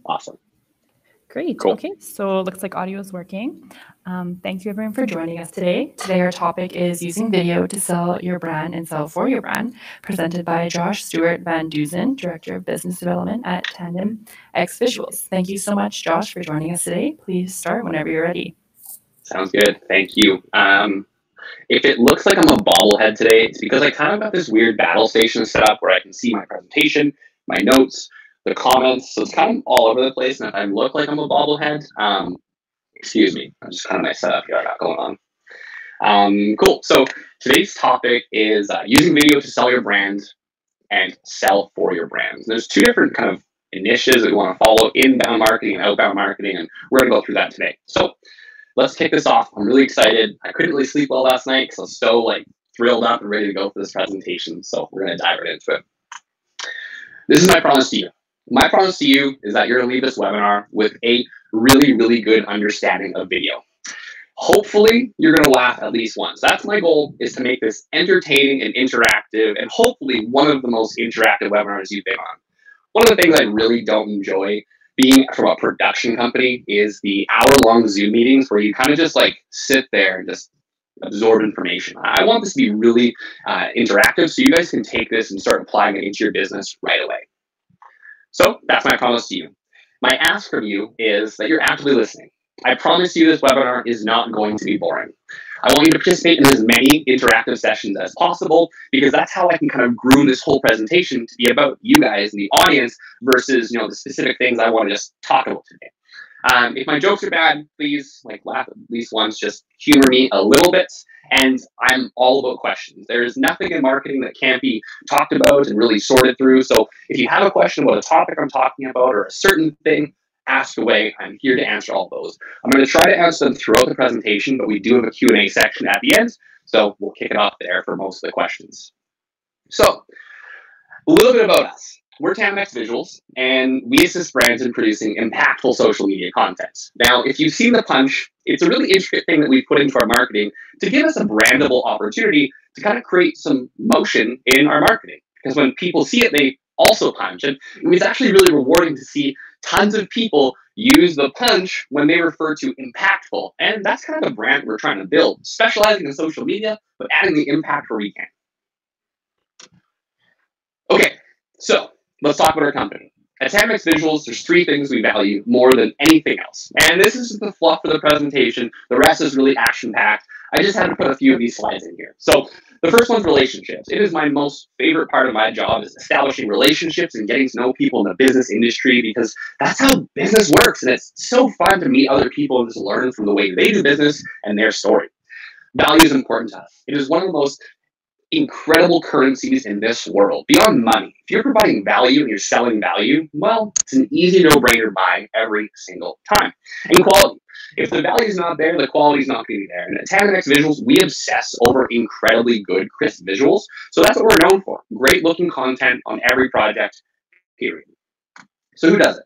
Awesome. Great. Cool. Okay, so it looks like audio is working. Thank you everyone for joining us today. Today our topic is using video to sell your brand and sell for your brand, presented by Josh Stewart-Van Dusen, Director of Business Development at Tandem X Visuals. Thank you so much, Josh, for joining us today. Please start whenever you're ready. Sounds good. Thank you. If it looks like I'm a bobblehead today, it's because I kind of got this weird battle station set up where I can see my presentation, my notes, the comments. So it's kind of all over the place. And if I look like I'm a bobblehead, excuse me. I'm just kind of my setup here I got going on. Cool. So today's topic is using video to sell your brand and sell for your brand. There's two different kind of initiatives that we want to follow: inbound marketing and outbound marketing, and we're going to go through that today. So let's kick this off. I'm really excited. I couldn't really sleep well last night because I was so thrilled up and ready to go for this presentation. So we're going to dive right into it. This is my promise to you. My promise to you is that you're going to leave this webinar with a really, really good understanding of video. Hopefully, you're going to laugh at least once. That's my goal, is to make this entertaining and interactive, and hopefully one of the most interactive webinars you've been on. One of the things I really don't enjoy being from a production company is the hour-long Zoom meetings where you kind of just sit there and just absorb information. I want this to be really interactive so you guys can take this and start applying it into your business right away. So that's my promise to you. My ask from you is that you're actively listening. I promise you this webinar is not going to be boring. I want you to participate in as many interactive sessions as possible because that's how I can kind of groom this whole presentation to be about you guys and the audience versus the specific things I want to just talk about today. If my jokes are bad, please laugh at least once, just humor me a little bit. And I'm all about questions. There's nothing in marketing that can't be talked about and really sorted through. So if you have a question about a topic I'm talking about or a certain thing, ask away. I'm here to answer all those. I'm going to try to answer them throughout the presentation, but we do have a Q&A section at the end. So we'll kick it off there for most of the questions. So a little bit about us. We're Tandem X Visuals, and we assist brands in producing impactful social media content. Now, if you've seen the punch, it's a really intricate thing that we put into our marketing to give us a brandable opportunity to kind of create some motion in our marketing. Because when people see it, they also punch. And it's actually really rewarding to see tons of people use the punch when they refer to impactful. And that's kind of the brand we're trying to build, specializing in social media, but adding the impact where we can. Okay, so let's talk about our company. At Tandem X Visuals, there's three things we value more than anything else. And this is the fluff of the presentation. The rest is really action-packed. I just had to put a few of these slides in here. So the first one's relationships. It is my most favorite part of my job, is establishing relationships and getting to know people in the business industry, because that's how business works. And it's so fun to meet other people and just learn from the way they do business and their story. Value is important to us. It is one of the most incredible currencies in this world, beyond money. If you're providing value and you're selling value, well, it's an easy no-brainer buy every single time. And quality. If the value is not there, the quality is not going to be there. And at Tandem X Visuals, we obsess over incredibly good, crisp visuals. So that's what we're known for. Great looking content on every project, period. So who does it?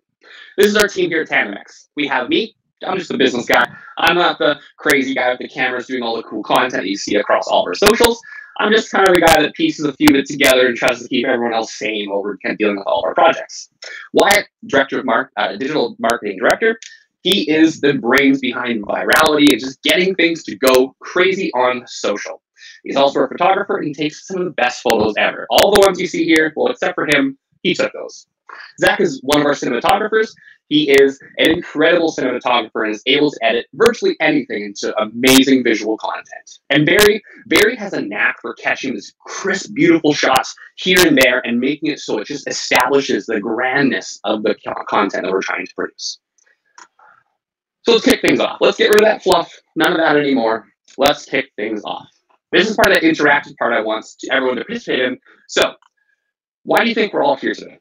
This is our team here at Tandem X. We have me. I'm just a business guy. I'm not the crazy guy with the cameras doing all the cool content you see across all of our socials. I'm just kind of the guy that pieces a few of it together and tries to keep everyone else sane while we're dealing with all of our projects. Wyatt, Digital Marketing Director, he is the brains behind virality and just getting things to go crazy on social. He's also a photographer, and he takes some of the best photos ever. All the ones you see here, well, except for him, he took those. Zach is one of our cinematographers. He is an incredible cinematographer and is able to edit virtually anything into amazing visual content. And Barry has a knack for catching these crisp, beautiful shots here and there and making it so it just establishes the grandness of the content that we're trying to produce. So let's kick things off. Let's get rid of that fluff. None of that anymore. Let's kick things off. This is part of that interactive part I want everyone to participate in. So why do you think we're all here today?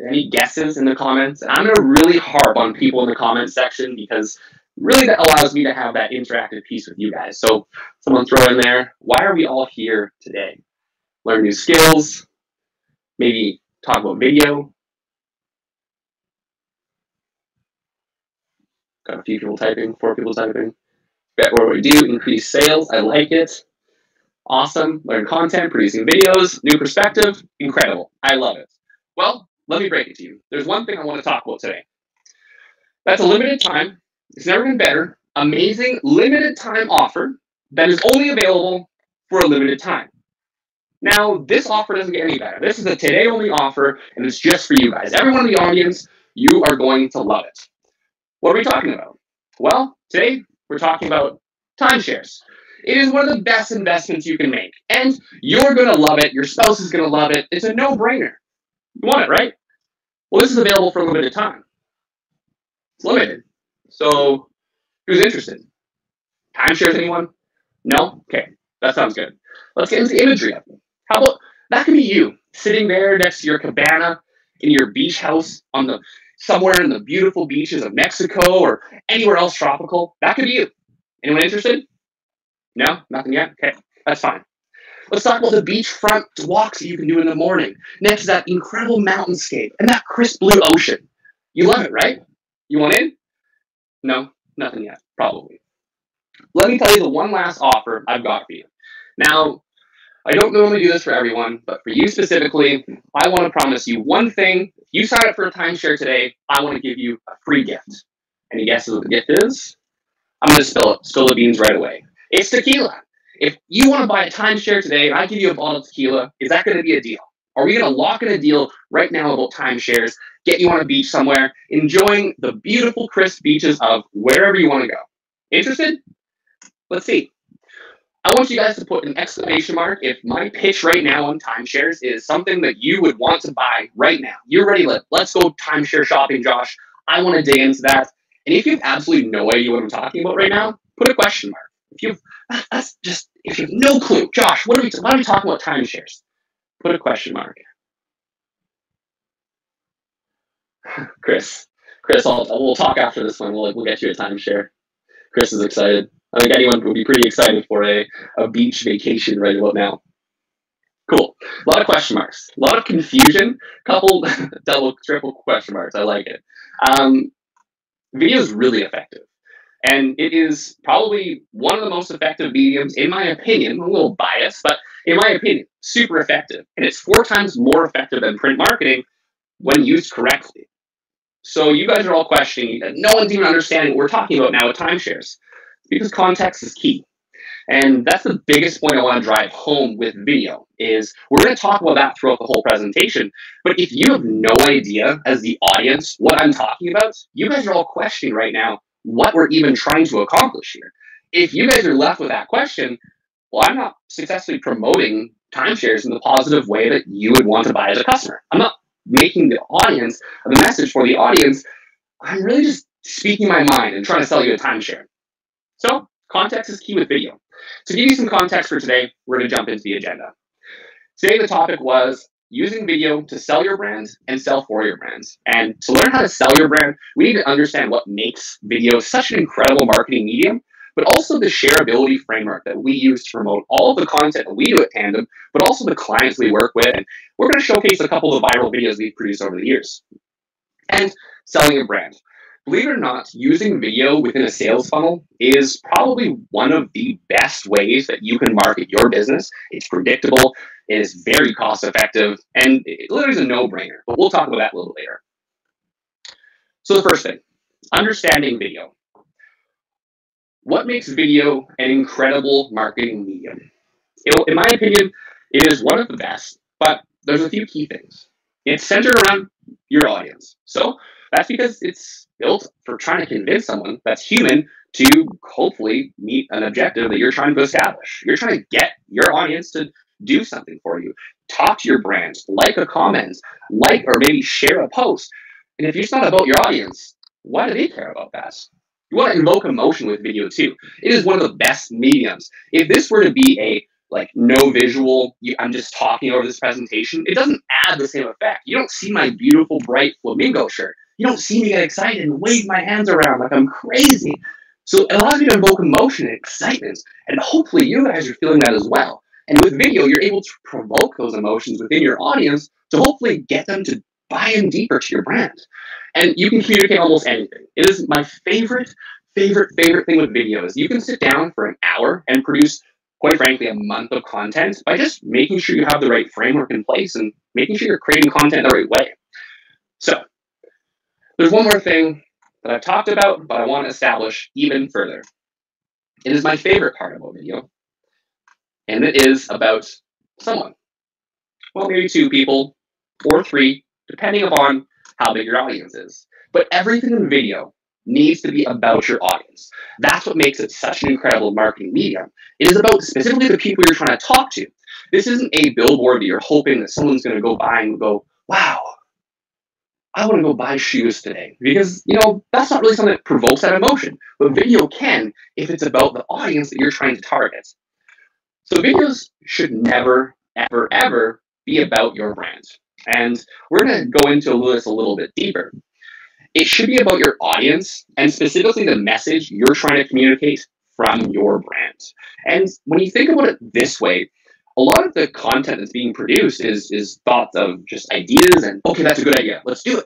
Any guesses in the comments? And I'm going to really harp on people in the comments section because really that allows me to have that interactive piece with you guys. So someone throw in there, why are we all here today? Learn new skills, maybe talk about video. Got a few people typing, 4 people typing. Bet what we do, increase sales, I like it. Awesome, learn content, producing videos, new perspective, incredible, I love it. Well, let me break it to you. There's one thing I want to talk about today. That's a limited time. It's never been better. Amazing limited time offer that is only available for a limited time. Now, this offer doesn't get any better. This is a today only offer, and it's just for you guys. Everyone in the audience, you are going to love it. What are we talking about? Well, today we're talking about timeshares. It is one of the best investments you can make, and you're going to love it. Your spouse is going to love it. It's a no-brainer. You want it, right? Well, this is available for a limited time. It's limited. So, who's interested? Timeshares, anyone? No? Okay, that sounds good. Let's get into the imagery of it. How about, that could be you, sitting there next to your cabana in your beach house somewhere in the beautiful beaches of Mexico or anywhere else tropical. That could be you. Anyone interested? No? Nothing yet? Okay, that's fine. Let's talk about the beachfront walks that you can do in the morning next to that incredible mountainscape and that crisp blue ocean. You love it, right? You want in? No? Nothing yet, probably. Let me tell you the one last offer I've got for you. Now, I don't normally do this for everyone, but for you specifically, I want to promise you one thing. If you sign up for a timeshare today, I want to give you a free gift. Any guesses what the gift is? I'm going to spill the beans right away. It's tequila. If you want to buy a timeshare today and I give you a bottle of tequila, is that going to be a deal? Are we going to lock in a deal right now about timeshares, get you on a beach somewhere, enjoying the beautiful, crisp beaches of wherever you want to go? Interested? Let's see. I want you guys to put an exclamation mark if my pitch right now on timeshares is something that you would want to buy right now. You're ready, let's go timeshare shopping, Josh. I want to dig into that. And if you have absolutely no idea what I'm talking about right now, put a question mark. If you have no clue, Josh, why are we talking about timeshares? Put a question mark. Chris, we'll talk after this one. We'll get you a timeshare. Chris is excited. I think anyone would be pretty excited for a beach vacation right about now. Cool. A lot of question marks. A lot of confusion. Couple double, triple question marks. I like it. Video is really effective. And it is probably one of the most effective mediums, in my opinion. I'm a little biased, but in my opinion, super effective. And it's 4 times more effective than print marketing when used correctly. So you guys are all questioning, no one's even understanding what we're talking about now with timeshares. Because context is key. And that's the biggest point I want to drive home with video is we're going to talk about that throughout the whole presentation. But if you have no idea as the audience what I'm talking about, you guys are all questioning right now what we're even trying to accomplish here. If you guys are left with that question, well, I'm not successfully promoting timeshares in the positive way that you would want to buy as a customer. I'm not making the message for the audience. I'm really just speaking my mind and trying to sell you a timeshare. So context is key with video. To give you some context for today, we're going to jump into the agenda. Today, the topic was using video to sell your brand and sell for your brands. And to learn how to sell your brand, we need to understand what makes video such an incredible marketing medium, but also the shareability framework that we use to promote all of the content that we do at Tandem, but also the clients we work with. And we're going to showcase a couple of the viral videos we've produced over the years. And selling a brand. Believe it or not, using video within a sales funnel is probably one of the best ways that you can market your business. It's predictable, it is very cost effective, and it literally is a no-brainer. But we'll talk about that a little later. So the first thing, understanding video. What makes video an incredible marketing medium? In my opinion, it is one of the best, but there's a few key things. It's centered around your audience. So that's because it's built for trying to convince someone that's human to hopefully meet an objective that you're trying to establish. You're trying to get your audience to do something for you. Talk to your brand, like a comment, like or maybe share a post. And if it's not about your audience, why do they care about that? You want to invoke emotion with video too. It is one of the best mediums. If this were to be a no visual, I'm just talking over this presentation, it doesn't add the same effect. You don't see my beautiful, bright flamingo shirt. You don't see me get excited and wave my hands around like I'm crazy. So it allows me to invoke emotion and excitement. And hopefully you guys are feeling that as well. And with video, you're able to provoke those emotions within your audience to hopefully get them to buy in deeper to your brand. And you can communicate almost anything. It is my favorite thing with video is you can sit down for an hour and produce, quite frankly, a month of content by just making sure you have the right framework in place and making sure you're creating content the right way. So there's one more thing that I've talked about, but I want to establish even further. It is my favorite part about video, and it is about someone. Well, maybe two people or three, depending upon how big your audience is. But everything in video needs to be about your audience. That's what makes it such an incredible marketing medium. It is about specifically the people you're trying to talk to. This isn't a billboard that you're hoping that someone's going to go by and go, wow, I want to go buy shoes today. Because, that's not really something that provokes that emotion. But video can if it's about the audience that you're trying to target. So videos should never, ever, ever be about your brand. And we're going to go into this a little bit deeper. It should be about your audience and specifically the message you're trying to communicate from your brand. And when you think about it this way, a lot of the content that's being produced is thoughts of just ideas and, okay, that's a good idea, let's do it.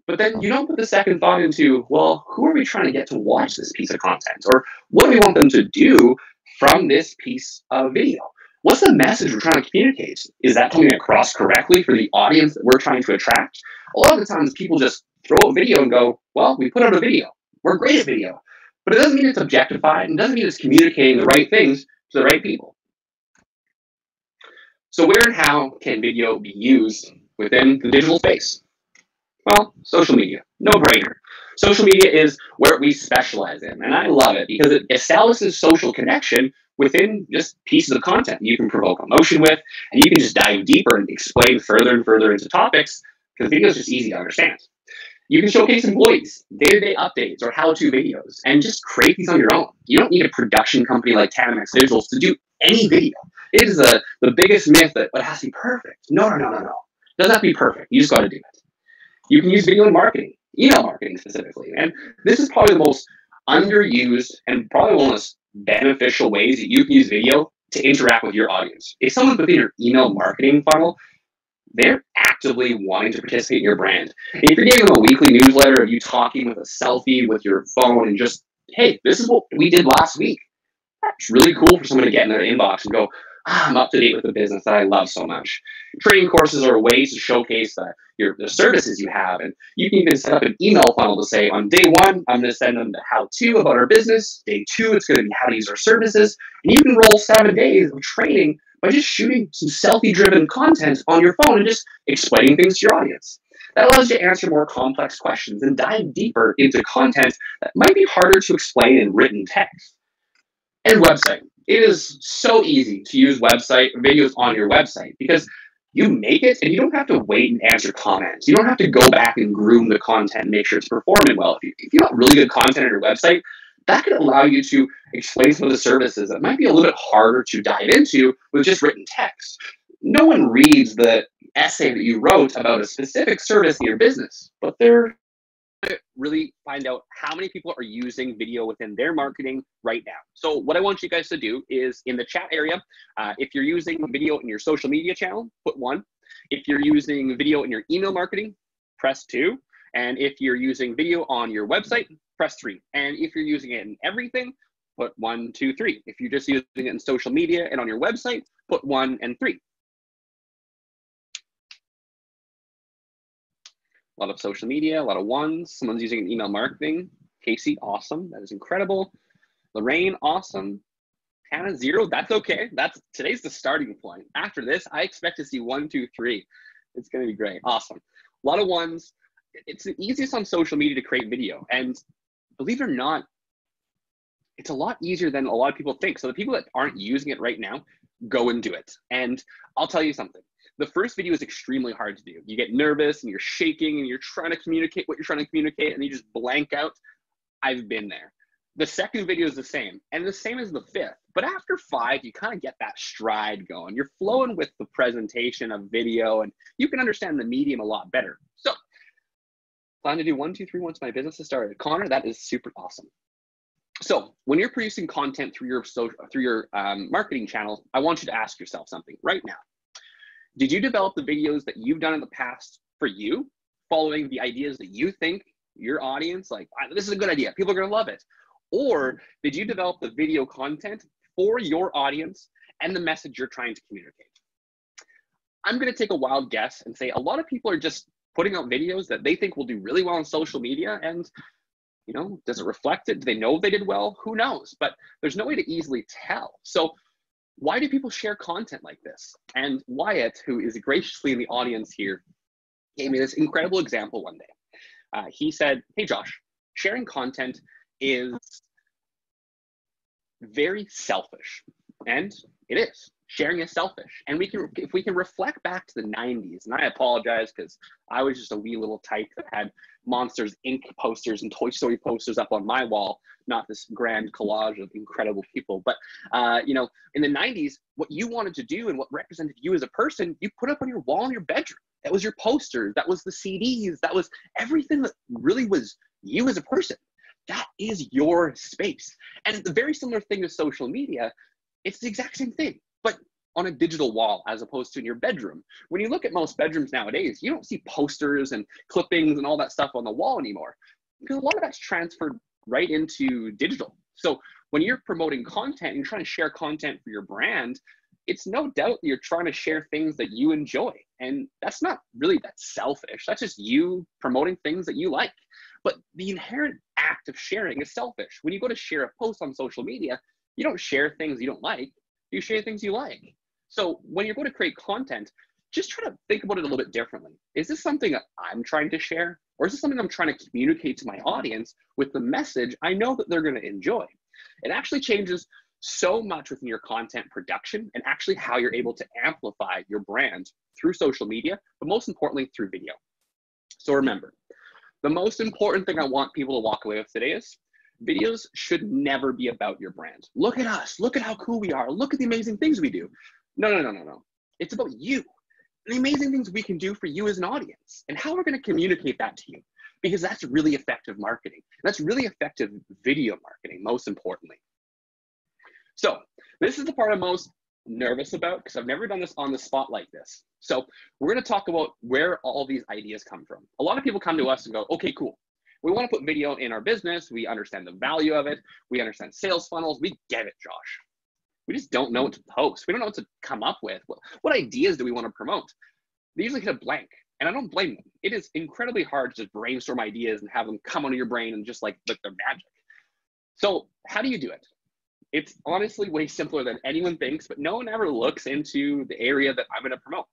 But then you don't put the second thought into, well, who are we trying to get to watch this piece of content? Or what do we want them to do from this piece of video? What's the message we're trying to communicate? Is that coming across correctly for the audience that we're trying to attract? A lot of the times people just throw a video and go, well, we put out a video. We're great at video. But it doesn't mean it's objectified and doesn't mean it's communicating the right things to the right people. So where and how can video be used within the digital space? Well, social media, no brainer. Social media is where we specialize in, and I love it because it establishes social connection within just pieces of content you can provoke emotion with, and you can just dive deeper and explain further and further into topics because video is just easy to understand. You can showcase employees, day-to-day updates, or how-to videos, and just create these on your own. You don't need a production company like Tandem Visuals to do any video. It is the biggest myth that it has to be perfect. No. It doesn't have to be perfect. You just got to do it. You can use video in marketing, email marketing specifically. And this is probably the most underused and probably one of the most beneficial ways that you can use video to interact with your audience. If someone's within your email marketing funnel, they're actively wanting to participate in your brand. And if you're giving them a weekly newsletter of you talking with a selfie with your phone and just, hey, this is what we did last week. That's really cool for someone to get in their inbox and go, I'm up to date with the business that I love so much. Training courses are ways to showcase the services you have. And you can even set up an email funnel to say, on day one, I'm going to send them the how-to about our business. Day two, it's going to be how to use our services. And you can roll 7 days of training by just shooting some selfie-driven content on your phone and just explaining things to your audience. That allows you to answer more complex questions and dive deeper into content that might be harder to explain in written text. And website. It is so easy to use website videos on your website because you make it and you don't have to wait and answer comments. You don't have to go back and groom the content and make sure it's performing well. If you got really good content on your website, that could allow you to explain some of the services that might be a little bit harder to dive into with just written text. No one reads the essay that you wrote about a specific service in your business, but they're really find out how many people are using video within their marketing right now. So what I want you guys to do is in the chat area, if you're using video in your social media channel, put 1. If you're using video in your email marketing, press 2. And if you're using video on your website, press 3. And if you're using it in everything, put 1, 2, 3. If you're just using it in social media and on your website, put 1 and 3. A lot of social media, a lot of 1s. Someone's using an email marketing. Casey, awesome. That is incredible. Lorraine, awesome. Hannah, 0. That's okay. Today's the starting point. After this, I expect to see 1, 2, 3. It's going to be great. Awesome. A lot of 1s. It's the easiest on social media to create video. And believe it or not, it's a lot easier than a lot of people think. So the people that aren't using it right now, go and do it. And I'll tell you something. The first video is extremely hard to do. You get nervous and you're shaking and you're trying to communicate what you're trying to communicate and you just blank out. I've been there. The second video is the same and the same as the 5th. But after 5, you kind of get that stride going. You're flowing with the presentation of video and you can understand the medium a lot better. So plan to do 1, 2, 3 once my business is started. Connor, that is super awesome. So when you're producing content through your marketing channels, I want you to ask yourself something right now. Did you develop the videos that you've done in the past for you, following the ideas that you think your audience, like, this is a good idea, people are going to love it? Or did you develop the video content for your audience and the message you're trying to communicate? I'm going to take a wild guess and say a lot of people are just putting out videos that they think will do really well on social media, and You know, does it reflect it? Do they know if they did well? Who knows? But there's no way to easily tell. So why do people share content like this? And Wyatt, who is graciously in the audience here, gave me this incredible example one day. He said, hey, Josh, sharing content is very selfish. And it is. Sharing is selfish. And if we can reflect back to the 90s, and I apologize because I was just a wee little tyke that had Monsters Inc. posters and Toy Story posters up on my wall, not this grand collage of incredible people. But, you know, in the 90s, what you wanted to do and what represented you as a person, you put up on your wall in your bedroom. That was your posters. That was the CDs. That was everything that really was you as a person. That is your space. And the very similar thing to social media, it's the exact same thing, but on a digital wall as opposed to in your bedroom. When you look at most bedrooms nowadays, you don't see posters and clippings and all that stuff on the wall anymore, because a lot of that's transferred right into digital. So when you're promoting content and you're trying to share content for your brand, it's no doubt that you're trying to share things that you enjoy. And that's not really that selfish. That's just you promoting things that you like. But the inherent act of sharing is selfish. When you go to share a post on social media, you don't share things you don't like, you share things you like. So when you're going to create content, just try to think about it a little bit differently. Is this something that I'm trying to share? Or is this something I'm trying to communicate to my audience with the message I know that they're going to enjoy? It actually changes so much within your content production and actually how you're able to amplify your brand through social media, but most importantly through video. So remember, the most important thing I want people to walk away with today is videos should never be about your brand. Look at us, look at how cool we are, look at the amazing things we do. No. It's about you, the amazing things we can do for you as an audience, and how we're going to communicate that to you, because that's really effective marketing. That's really effective video marketing, most importantly. So this is the part I'm most nervous about, because I've never done this on the spot like this. So we're going to talk about where all these ideas come from. A lot of people come to us and go, okay, cool. We want to put video in our business. We understand the value of it. We understand sales funnels. We get it, Josh. We just don't know what to post. We don't know what to come up with. What ideas do we want to promote? They usually hit a blank, and I don't blame them. It is incredibly hard to just brainstorm ideas and have them come onto your brain and just like they're magic. So how do you do it? It's honestly way simpler than anyone thinks, but no one ever looks into the area that I'm going to promote.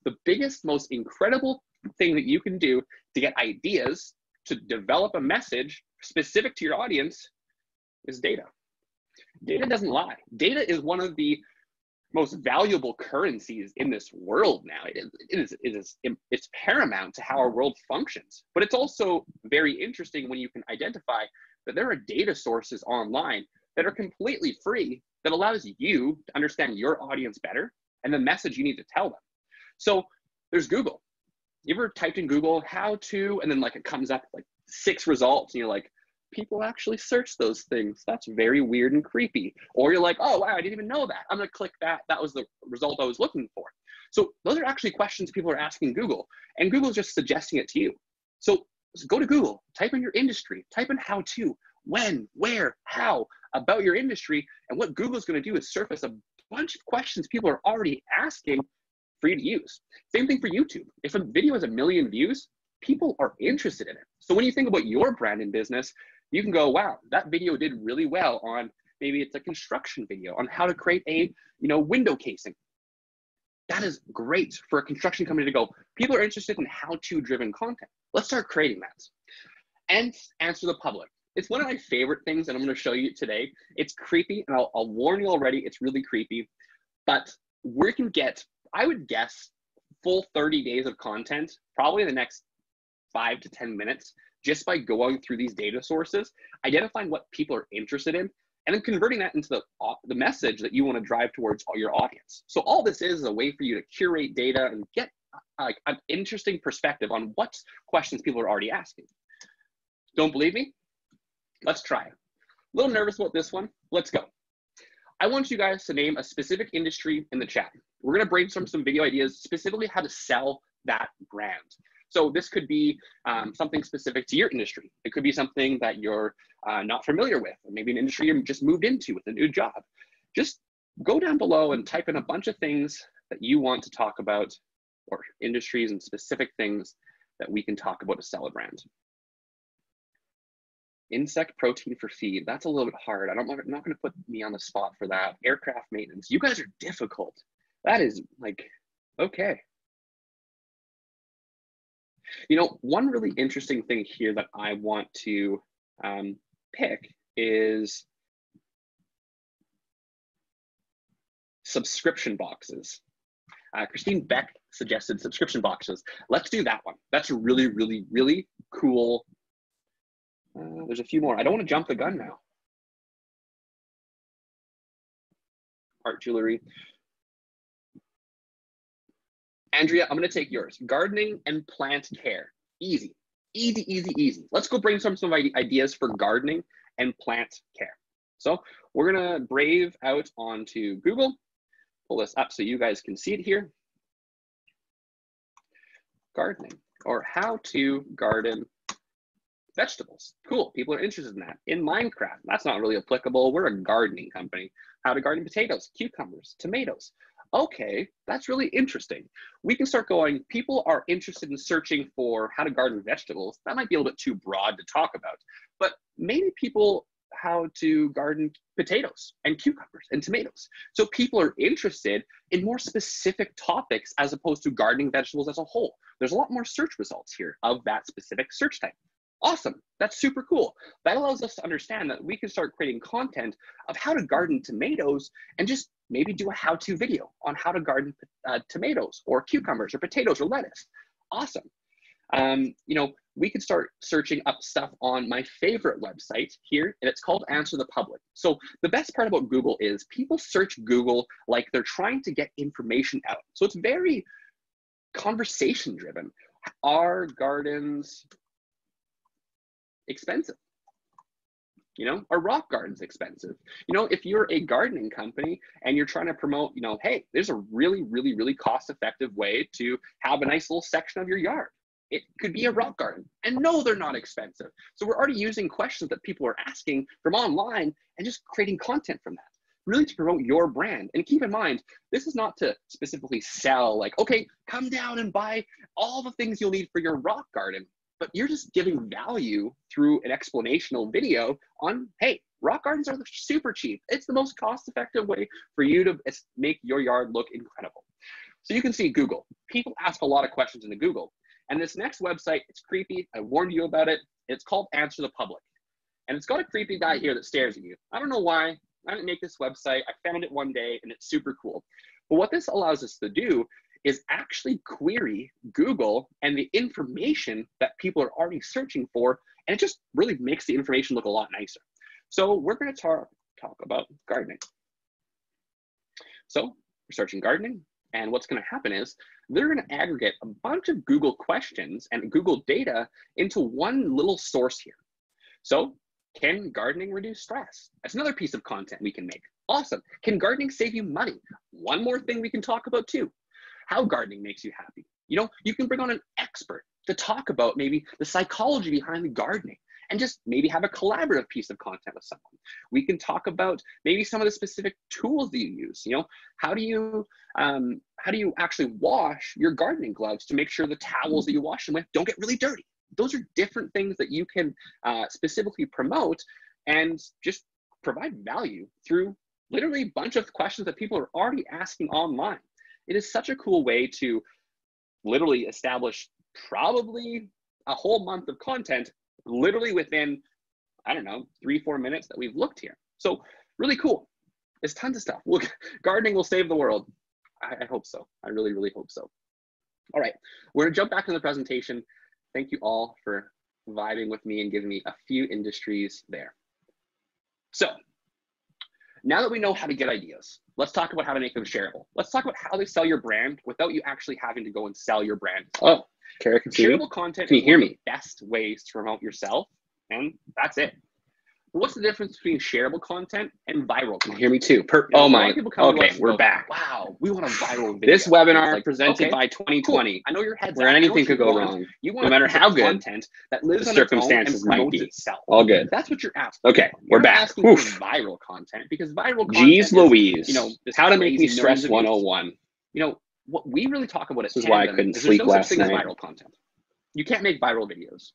The biggest, most incredible thing that you can do to get ideas to develop a message specific to your audience is data. Data doesn't lie. Data is one of the most valuable currencies in this world now. It's paramount to how our world functions. But it's also very interesting when you can identify that there are data sources online that are completely free that allows you to understand your audience better and the message you need to tell them. So there's Google. You ever typed in Google how to, and then like it comes up like 6 results and you're like, people actually search those things. That's very weird and creepy. Or you're like, oh, wow, I didn't even know that. I'm going to click that. That was the result I was looking for. So those are actually questions people are asking Google, and Google's just suggesting it to you. So go to Google, type in your industry, type in how to, when, where, how about your industry. And what Google's going to do is surface a bunch of questions people are already asking for you to use. Same thing for YouTube. If a video has 1 million views, people are interested in it. So when you think about your brand and business, you can go, wow, that video did really well on, maybe it's a construction video on how to create a, window casing. That is great for a construction company to go, people are interested in how-to driven content. Let's start creating that. And answer the public. It's one of my favorite things that I'm going to show you today. It's creepy, and I'll warn you already, it's really creepy. But we can get, I would guess, full 30 days of content, probably in the next 5 to 10 minutes, just by going through these data sources, identifying what people are interested in, and then converting that into the message that you want to drive towards your audience. So all this is a way for you to curate data and get an interesting perspective on what questions people are already asking. Don't believe me? Let's try it. A little nervous about this one. Let's go. I want you guys to name a specific industry in the chat. We're going to brainstorm some video ideas, specifically how to sell that brand. So this could be something specific to your industry. It could be something that you're not familiar with, or maybe an industry you just moved into with a new job. Just go down below and type in a bunch of things that you want to talk about, or industries and specific things that we can talk about to sell a brand. Insect protein for feed. That's a little bit hard. I'm not going to put me on the spot for that. Aircraft maintenance. You guys are difficult. That is like, okay. You know, one really interesting thing here that I want to pick is subscription boxes. Christine Beck suggested subscription boxes. Let's do that one. That's a really, really, really cool. There's a few more. I don't want to jump the gun now. Art jewelry. Andrea, I'm going to take yours. Gardening and plant care. Easy, easy, easy, easy. Let's go brainstorm some ideas for gardening and plant care. So we're going to brave out onto Google. Pull this up so you guys can see it here. Gardening, or how to garden vegetables. Cool, people are interested in that. In Minecraft, that's not really applicable. We're a gardening company. How to garden potatoes, cucumbers, tomatoes. Okay, that's really interesting. We can start going, people are interested in searching for how to garden vegetables. That might be a little bit too broad to talk about, but maybe people how to garden potatoes and cucumbers and tomatoes. So people are interested in more specific topics as opposed to gardening vegetables as a whole. There's a lot more search results here of that specific search type. Awesome, that's super cool. That allows us to understand that we can start creating content of how to garden tomatoes and just maybe do a how-to video on how to garden tomatoes or cucumbers or potatoes or lettuce. Awesome. You know, we could start searching up stuff on my favorite website here, and it's called Answer the Public. So the best part about Google is people search Google like they're trying to get information out. So it's very conversation driven. Are gardens expensive? You know, are rock gardens expensive? You know, if you're a gardening company and you're trying to promote, you know, hey, there's a really, really, really cost-effective way to have a nice little section of your yard. It could be a rock garden. And no, they're not expensive. So we're already using questions that people are asking from online and just creating content from that, really to promote your brand. And keep in mind, this is not to specifically sell like, okay, come down and buy all the things you'll need for your rock garden. But you're just giving value through an explanational video on, hey, rock gardens are super cheap. It's the most cost-effective way for you to make your yard look incredible. So you can see Google. People ask a lot of questions into Google. And this next website, it's creepy. I warned you about it. It's called Answer the Public. And it's got a creepy guy here that stares at you. I don't know why. I didn't make this website. I found it one day and it's super cool. But what this allows us to do is actually query Google and the information that people are already searching for, and it just really makes the information look a lot nicer. So we're going to talk about gardening. So we're searching gardening, and what's going to happen is they're going to aggregate a bunch of Google questions and Google data into one little source here. So can gardening reduce stress? That's another piece of content we can make. Awesome. Can gardening save you money? One more thing we can talk about too. How gardening makes you happy. You know, you can bring on an expert to talk about maybe the psychology behind the gardening and just maybe have a collaborative piece of content with someone. We can talk about maybe some of the specific tools that you use. You know, how do you actually wash your gardening gloves to make sure the towels that you wash them with don't get really dirty? Those are different things that you can specifically promote and just provide value through literally a bunch of questions that people are already asking online. It is such a cool way to literally establish probably a whole month of content literally within, I don't know, 3-4 minutes that we've looked here. So really cool. There's tons of stuff. Look, gardening will save the world. I hope so. I really, really hope so. All right, we're gonna jump back to the presentation. Thank you all for vibing with me and giving me a few industries there. So now that we know how to get ideas, let's talk about how to make them shareable. Let's talk about how to sell your brand without you actually having to go and sell your brand. Oh, Kara, can you shareable content can you is hear one of me? the best ways to promote yourself, and that's it. But what's the difference between shareable content and viral content? Can you hear me too? You know, Oh a lot my, of people come to okay, us and we're go, back. wow, we want a viral video. This And webinar it's like, presented okay, by 2020, cool. I know your head's where at. I know anything what you could go want. wrong, You want no matter a piece of how good content that lives the on its own and circumstances might promotes be. itself. All good. That's what you're asking. Okay, You're we're not back. asking Oof. for viral content, because viral content Geez is, Louise, you know, this how to make me crazy stress millions of views. 101. You know, what we really talk about at This is why I Tandem couldn't is there's sleep no such last thing as night. viral content. You can't make viral videos.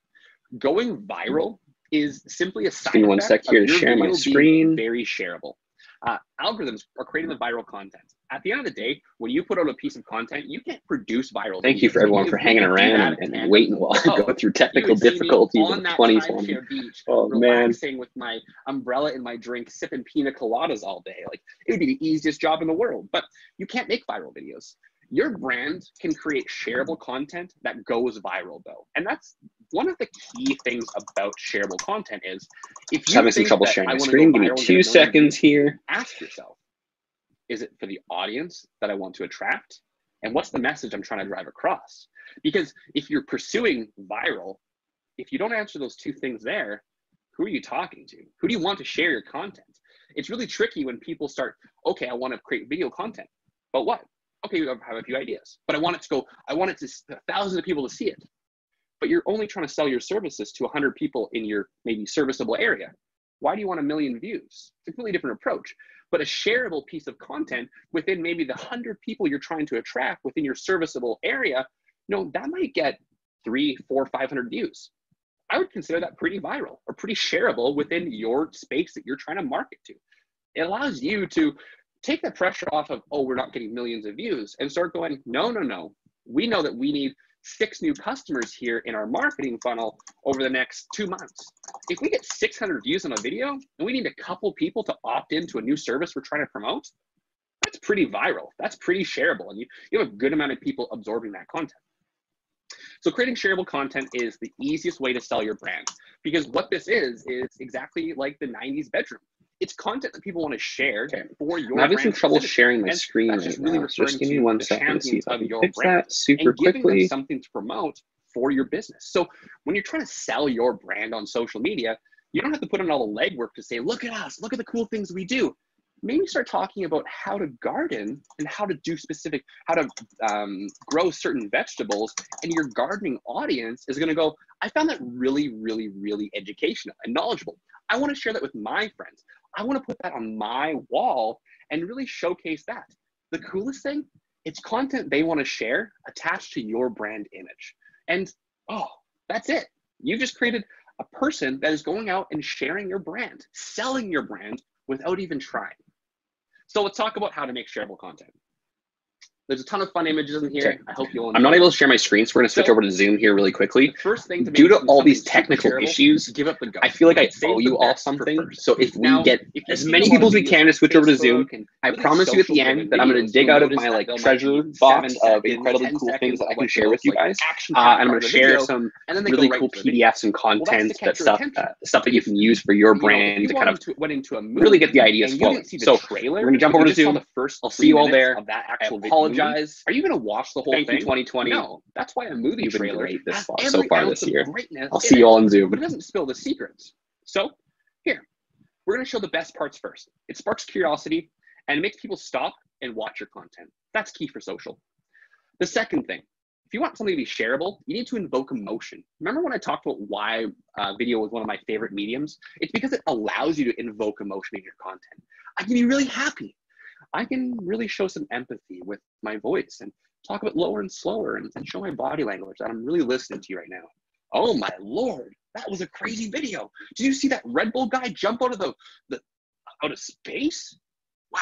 Going viral is simply a side Give me 1 effect sec here of to your share my video screen. being very shareable. Algorithms are creating the viral content. At the end of the day, when you put out a piece of content, you can't produce viral Thank you for videos. everyone for hanging around and waiting while I go through technical difficulties of 2020. Beach, Oh man, relaxing with my umbrella and my drink, sipping pina coladas all day. Like, it would be the easiest job in the world, but you can't make viral videos. Your brand can create shareable content that goes viral though. And that's one of the key things about shareable content is if just you having some think trouble that sharing I my want to screen. go Give me viral and get 2 a million seconds views, here. ask yourself, is it for the audience that I want to attract? And what's the message I'm trying to drive across? Because if you're pursuing viral, if you don't answer those two things there, who are you talking to? Who do you want to share your content? It's really tricky when people start, okay, I want to create video content, but what? Okay, you have a few ideas, but I want it to thousands of people to see it. But you're only trying to sell your services to 100 people in your maybe serviceable area. Why do you want 1 million views? It's a completely different approach. But a shareable piece of content within maybe the 100 people you're trying to attract within your serviceable area, that might get 300, 400, 500 views. I would consider that pretty viral or pretty shareable within your space that you're trying to market to. It allows you to take the pressure off of, oh, we're not getting millions of views, and start going, no. We know that we need 6 new customers here in our marketing funnel over the next 2 months. If we get 600 views on a video and we need a couple people to opt into a new service we're trying to promote, that's pretty viral. That's pretty shareable. And you have a good amount of people absorbing that content. So creating shareable content is the easiest way to sell your brand, because what this is exactly like the 90s bedroom. It's content that people want to share for your brand. I'm having some trouble sharing my screen right now. So just give me 1 second to see if I can fix that super quickly. Giving them something to promote for your business. So when you're trying to sell your brand on social media, you don't have to put in all the legwork to say, look at us, look at the cool things we do. Maybe start talking about how to garden and how to do how to grow certain vegetables. And your gardening audience is going to go, I found that really, really, really educational and knowledgeable. I want to share that with my friends. I want to put that on my wall and really showcase that. The coolest thing, it's content they want to share attached to your brand image. And that's it. You just created a person that is going out and sharing your brand, selling your brand without even trying. So let's talk about how to make shareable content. There's a ton of fun images in here. I hope you'll enjoy. I'm not able to share my screen, so we're going to switch over to Zoom here really quickly. The first thing due to all these technical issues, give up the ghost. I feel like I owe you all something. So if we get as many people as we can to switch over to Zoom, I promise you at the end that I'm going to dig out of my treasure box of incredibly cool things that I can share with you guys. And I'm going to share some really cool PDFs and content, stuff that you can use for your brand to kind of really get the ideas flowing. So we're going to jump over to Zoom. I'll see you all there. I apologize. Are you going to watch the whole thing? Thank you, 2020. No, that's why a movie trailer great this far, has so far every this ounce of year. greatness I'll see you all in Zoom. But it doesn't spill the secrets. So here, we're going to show the best parts first. It sparks curiosity and it makes people stop and watch your content. That's key for social. The second thing, if you want something to be shareable, you need to invoke emotion. Remember when I talked about why video was one of my favorite mediums? It's because it allows you to invoke emotion in your content. I can be really happy. I can really show some empathy with my voice and talk a bit lower and slower and show my body language that I'm really listening to you right now. Oh my Lord, that was a crazy video. Did you see that Red Bull guy jump out of out of space? Wow,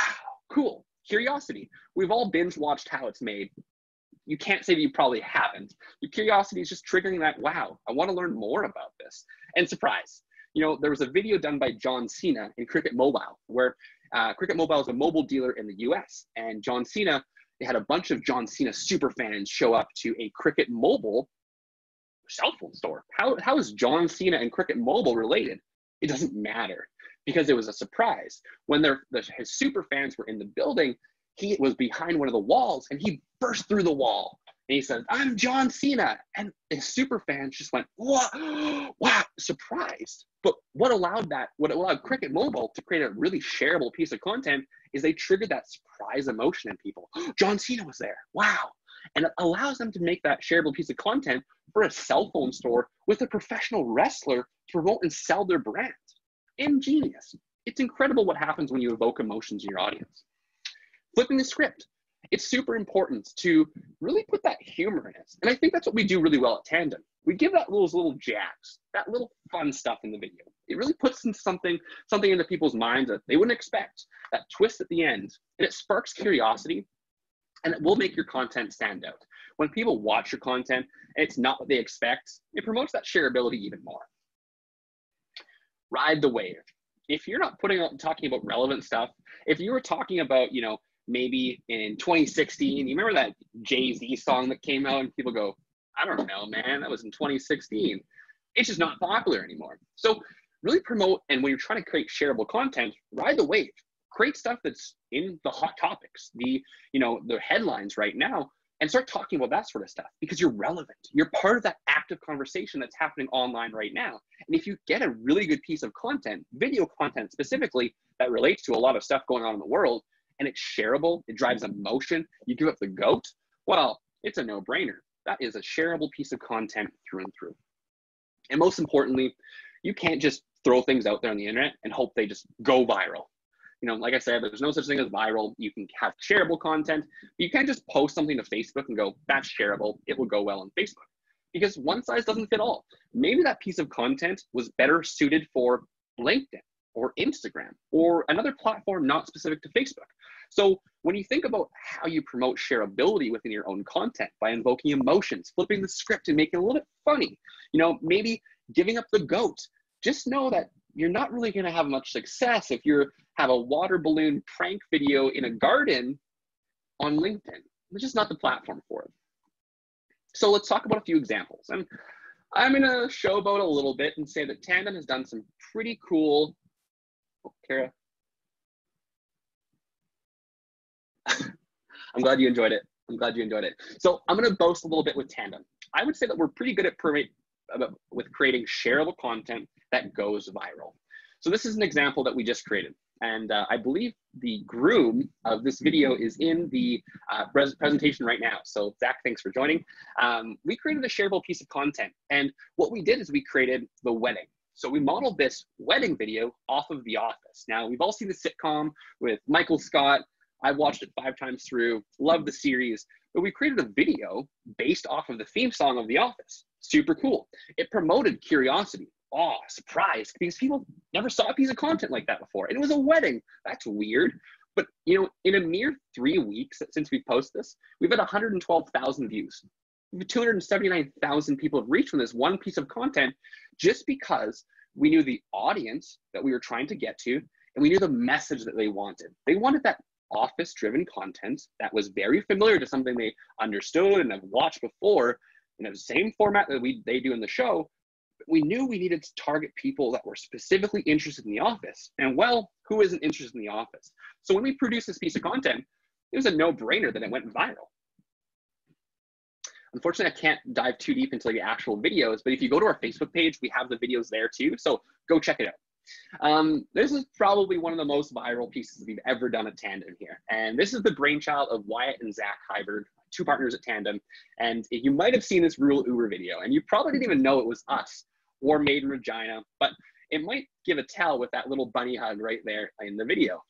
cool. Curiosity. We've all binge watched How It's Made. You can't say that you probably haven't. Your curiosity is just triggering that, wow, I want to learn more about this. And surprise, there was a video done by John Cena in Cricket Mobile, where Cricket Mobile is a mobile dealer in the US. And John Cena, they had a bunch of John Cena super fans show up to a Cricket Mobile cell phone store. How is John Cena and Cricket Mobile related? It doesn't matter, because it was a surprise. When his super fans were in the building, he was behind one of the walls and he burst through the wall. And he said, I'm John Cena. And his super fans just went, what? Wow, surprised. But what allowed Cricket Mobile to create a really shareable piece of content is they triggered that surprise emotion in people. John Cena was there. Wow. And it allows them to make that shareable piece of content for a cell phone store with a professional wrestler to promote and sell their brand. Ingenious. It's incredible what happens when you evoke emotions in your audience. Flipping the script. it's super important to really put that humor in it. And I think that's what we do really well at Tandem. We give that those little jabs, that little fun stuff in the video. It really puts in something into people's minds that they wouldn't expect, that twist at the end, and it sparks curiosity, and it will make your content stand out. When people watch your content and it's not what they expect, it promotes that shareability even more. Ride the wave. If you're not talking about relevant stuff, if you were talking about, maybe in 2016, you remember that Jay-Z song that came out and people go, I don't know, man, that was in 2016. It's just not popular anymore. So really promote, and when you're trying to create shareable content, ride the wave. Create stuff that's in the hot topics, the headlines right now, and start talking about that sort of stuff because you're relevant. You're part of that active conversation that's happening online right now. And if you get a really good piece of content, video content specifically, that relates to a lot of stuff going on in the world, and it's shareable, it drives emotion, you give up the goat, well, it's a no-brainer. That is a shareable piece of content through and through. And most importantly, you can't just throw things out there on the internet and hope they just go viral. Like I said, there's no such thing as viral. You can have shareable content. You can't just post something to Facebook and go, that's shareable. It will go well on Facebook. Because one size doesn't fit all. Maybe that piece of content was better suited for LinkedIn or Instagram or another platform not specific to Facebook. So when you think about how you promote shareability within your own content by invoking emotions, flipping the script and making it a little bit funny, maybe giving up the goat, just know that you're not really going to have much success if you have a water balloon prank video in a garden on LinkedIn. It's just not the platform for it. So let's talk about a few examples. And I'm going to showboat a little bit and say that Tandem has done some pretty cool, Kara. I'm glad you enjoyed it. So I'm going to boast a little bit with Tandem. I would say that we're pretty good at with creating shareable content that goes viral. So this is an example that we just created. And I believe the groom of this video is in the presentation right now. So Zach, thanks for joining. We created a shareable piece of content. And what we did is we created the wedding. So we modeled this wedding video off of The Office. Now, we've all seen the sitcom with Michael Scott. I've watched it 5 times through, love the series, but we created a video based off of the theme song of The Office. Super cool. It promoted curiosity, awe, surprise, because people never saw a piece of content like that before. And it was a wedding. That's weird. But, in a mere 3 weeks since we posted this, we've had 112,000 views. 279,000 people have reached from this one piece of content just because we knew the audience that we were trying to get to, and we knew the message that they wanted. They wanted that office-driven content that was very familiar to something they understood and have watched before in the same format that they do in the show. But we knew we needed to target people that were specifically interested in The Office. And well, who isn't interested in The Office? So when we produced this piece of content, it was a no-brainer that it went viral. Unfortunately, I can't dive too deep into the actual videos, but if you go to our Facebook page, we have the videos there too. So go check it out. This is probably one of the most viral pieces we've ever done at Tandem here. And this is the brainchild of Wyatt and Zach Hyberg, 2 partners at Tandem. And you might have seen this Rural Uber video, and you probably didn't even know it was us or Made in Regina, but it might give a tell with that little bunny hug right there in the video.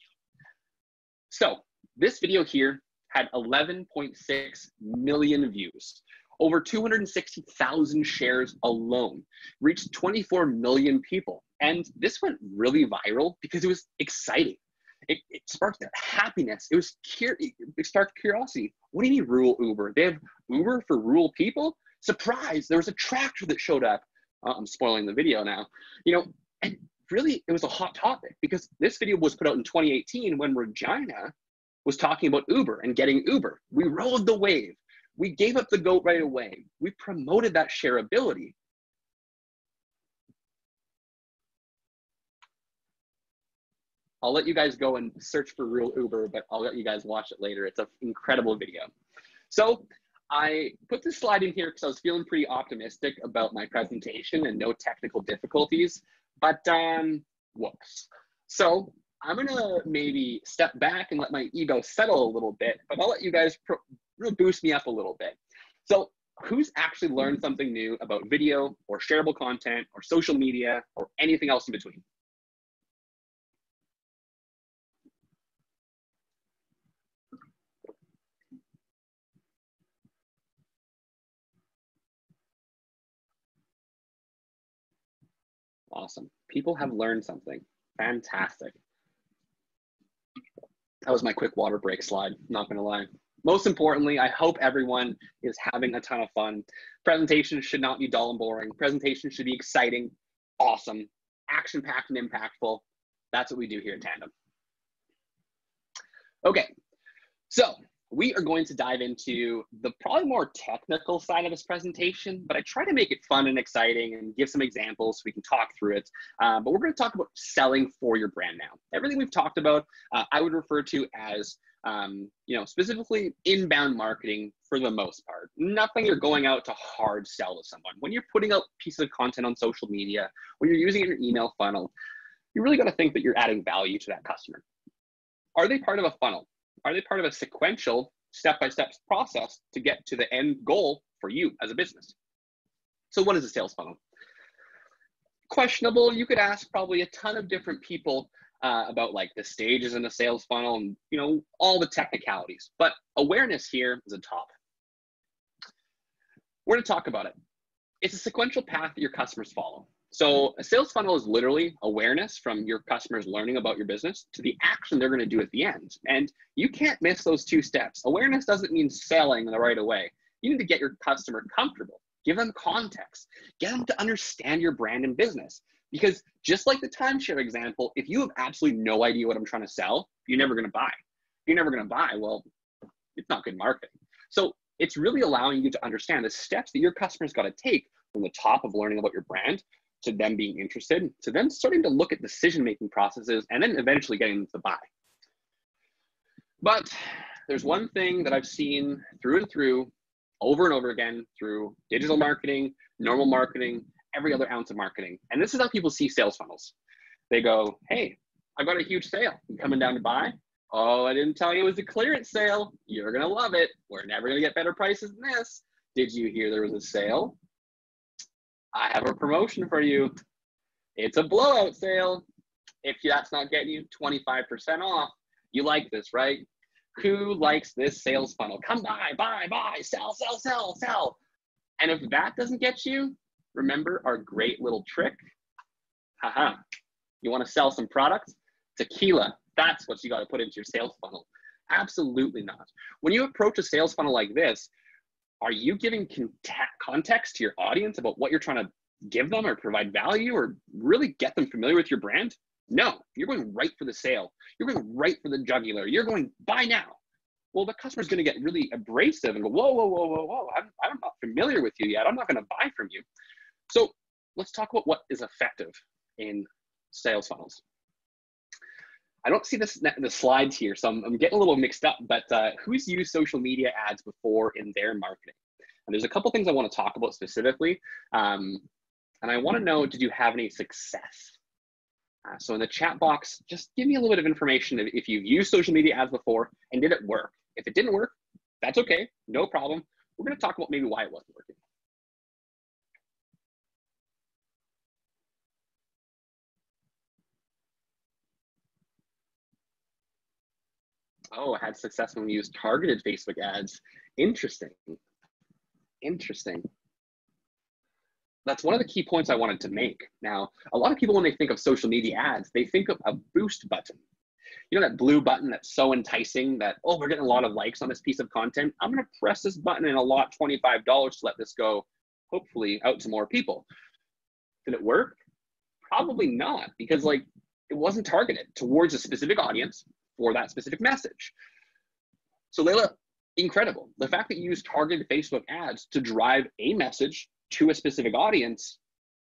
So this video here had 11.6 million views, over 260,000 shares alone, reached 24 million people. And this went really viral because it was exciting. It sparked that happiness. It sparked curiosity. What do you mean rural Uber? They have Uber for rural people? Surprise, there was a tractor that showed up. I'm spoiling the video now. And really it was a hot topic because this video was put out in 2018 when Regina was talking about Uber and getting Uber. We rode the wave. We gave up the goat right away. We promoted that shareability. I'll let you guys go and search for Real Uber, but I'll let you guys watch it later. It's an incredible video. So I put this slide in here because I was feeling pretty optimistic about my presentation and no technical difficulties, but whoops. So I'm gonna maybe step back and let my ego settle a little bit, but I'll let you guys boost me up a little bit. So who's actually learned something new about video or shareable content or social media or anything else in between? Awesome. People have learned something. Fantastic. That was my quick water break slide, not gonna lie. Most importantly, I hope everyone is having a ton of fun. Presentations should not be dull and boring. Presentations should be exciting, awesome, action-packed and impactful. That's what we do here at Tandem. Okay, so we are going to dive into the probably more technical side of this presentation, but I try to make it fun and exciting and give some examples so we can talk through it. But we're going to talk about selling for your brand now. Everything we've talked about, I would refer to as, specifically inbound marketing for the most part. Nothing you're going out to hard sell to someone. When you're putting out pieces of content on social media, when you're using your email funnel, you really got to think that you're adding value to that customer. Are they part of a funnel? Are they part of a sequential step-by-step process to get to the end goal for you as a business? So what is a sales funnel? Questionable. You could ask probably a ton of different people about like the stages in the sales funnel and all the technicalities, but awareness here is a top. We're going to talk about it. It's a sequential path that your customers follow. So a sales funnel is literally awareness from your customers learning about your business to the action they're going to do at the end. And you can't miss those two steps. Awareness doesn't mean selling the right away. You need to get your customer comfortable, give them context, get them to understand your brand and business. Because just like the timeshare example, if you have absolutely no idea what I'm trying to sell, you're never going to buy. If you're never going to buy, well, it's not good marketing. So it's really allowing you to understand the steps that your customers got to take from the top of learning about your brand to them being interested, to them starting to look at decision-making processes, and then eventually getting them to buy. But there's one thing that I've seen through and through, over and over again, through digital marketing, normal marketing, every other ounce of marketing. And this is how people see sales funnels. They go, hey, I got a huge sale. You coming down to buy? Oh, I didn't tell you it was a clearance sale. You're gonna love it. We're never gonna get better prices than this. Did you hear there was a sale? I have a promotion for you. It's a blowout sale. If that's not getting you 25% off, you like this, right? Who likes this sales funnel? Come buy, sell, sell, sell, sell. And if that doesn't get you, remember our great little trick. Haha. You want to sell some products? Tequila. That's what you got to put into your sales funnel. Absolutely not. When you approach a sales funnel like this, are you giving context to your audience about what you're trying to give them or provide value or really get them familiar with your brand? No, you're going right for the sale. You're going right for the jugular. You're going buy now. Well, the customer's going to get really abrasive and go, whoa, whoa, whoa, whoa, whoa. I'm not familiar with you yet. I'm not going to buy from you. So let's talk about what is effective in sales funnels. I don't see the slides here, so I'm getting a little mixed up, but who's used social media ads before in their marketing? And there's a couple things I want to talk about specifically. And I want to know, did you have any success? So in the chat box, just give me a little bit of information if you've used social media ads before and did it work. If it didn't work, that's okay, no problem. We're going to talk about maybe why it wasn't working. Oh, I had success when we used targeted Facebook ads. Interesting. Interesting. That's one of the key points I wanted to make. Now, a lot of people, when they think of social media ads, they think of a boost button. You know, that blue button that's so enticing that, oh, we're getting a lot of likes on this piece of content. I'm going to press this button and allot $25 to let this go, hopefully, out to more people. Did it work? Probably not, because like it wasn't targeted towards a specific audience for that specific message. So Layla, incredible. The fact that you use targeted Facebook ads to drive a message to a specific audience,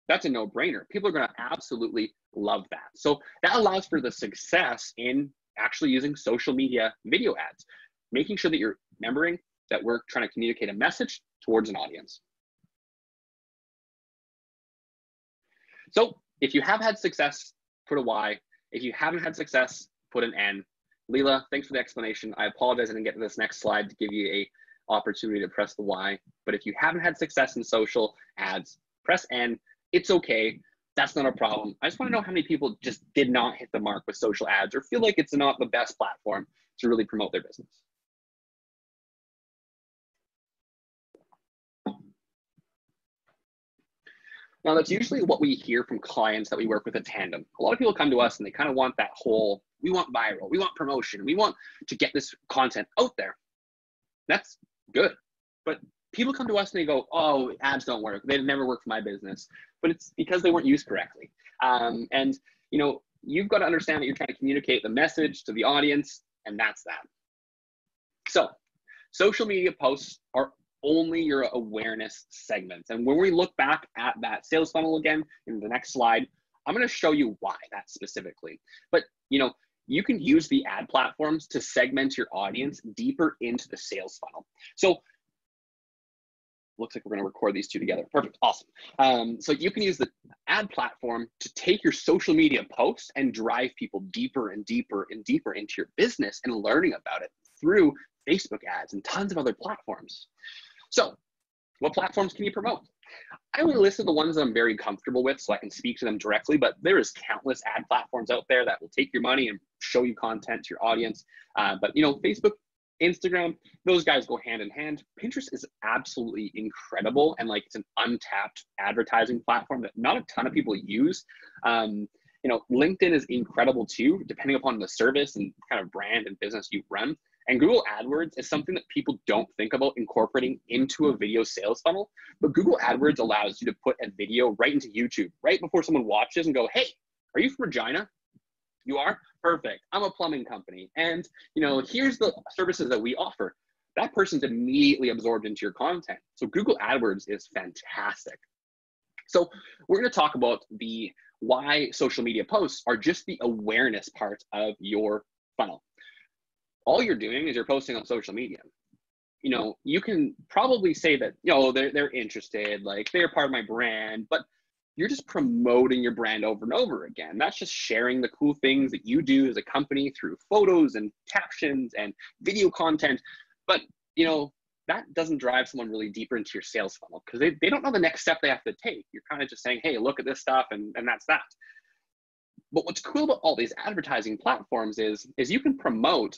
that's a no-brainer. People are going to absolutely love that. So that allows for the success in actually using social media video ads, making sure that you're remembering that we're trying to communicate a message towards an audience. So if you have had success, put a Y. If you haven't had success, put an N. Leela, thanks for the explanation. I apologize I didn't get to this next slide to give you a opportunity to press the Y. But if you haven't had success in social ads, press N. It's okay. That's not a problem. I just want to know how many people just did not hit the mark with social ads or feel like it's not the best platform to really promote their business. Now, that's usually what we hear from clients that we work with at Tandem. A lot of people come to us and they kind of want that whole, we want viral, we want promotion, we want to get this content out there. That's good. But people come to us and they go, oh, ads don't work. They never work for my business. But it's because they weren't used correctly. And, you know, you've got to understand that you're trying to communicate the message to the audience, and that's that. So social media posts are only your awareness segments. And when we look back at that sales funnel again in the next slide, I'm going to show you why that specifically. But, you know, you can use the ad platforms to segment your audience deeper into the sales funnel. So looks like we're going to record these two together. Perfect. Awesome. So you can use the ad platform to take your social media posts and drive people deeper and deeper and deeper into your business and learning about it through Facebook ads and tons of other platforms. So what platforms can you promote? I only listed the ones that I'm very comfortable with so I can speak to them directly, but there is countless ad platforms out there that will take your money and show you content to your audience. But you know, Facebook, Instagram, those guys go hand in hand. Pinterest is absolutely incredible, and like it's an untapped advertising platform that not a ton of people use. You know, LinkedIn is incredible too, depending upon the service and kind of brand and business you run. And Google AdWords is something that people don't think about incorporating into a video sales funnel. But Google AdWords allows you to put a video right into YouTube, right before someone watches and go, hey, are you from Regina? You are? Perfect. I'm a plumbing company. And, you know, here's the services that we offer. That person's immediately absorbed into your content. So Google AdWords is fantastic. So we're going to talk about why social media posts are just the awareness part of your funnel. All you're doing is you're posting on social media. You know, you can probably say that, you know, they're interested, like they're part of my brand, but you're just promoting your brand over and over again. That's just sharing the cool things that you do as a company through photos and captions and video content. But, you know, that doesn't drive someone really deeper into your sales funnel because they don't know the next step they have to take. You're kind of just saying, hey, look at this stuff, and that's that. But what's cool about all these advertising platforms is you can promote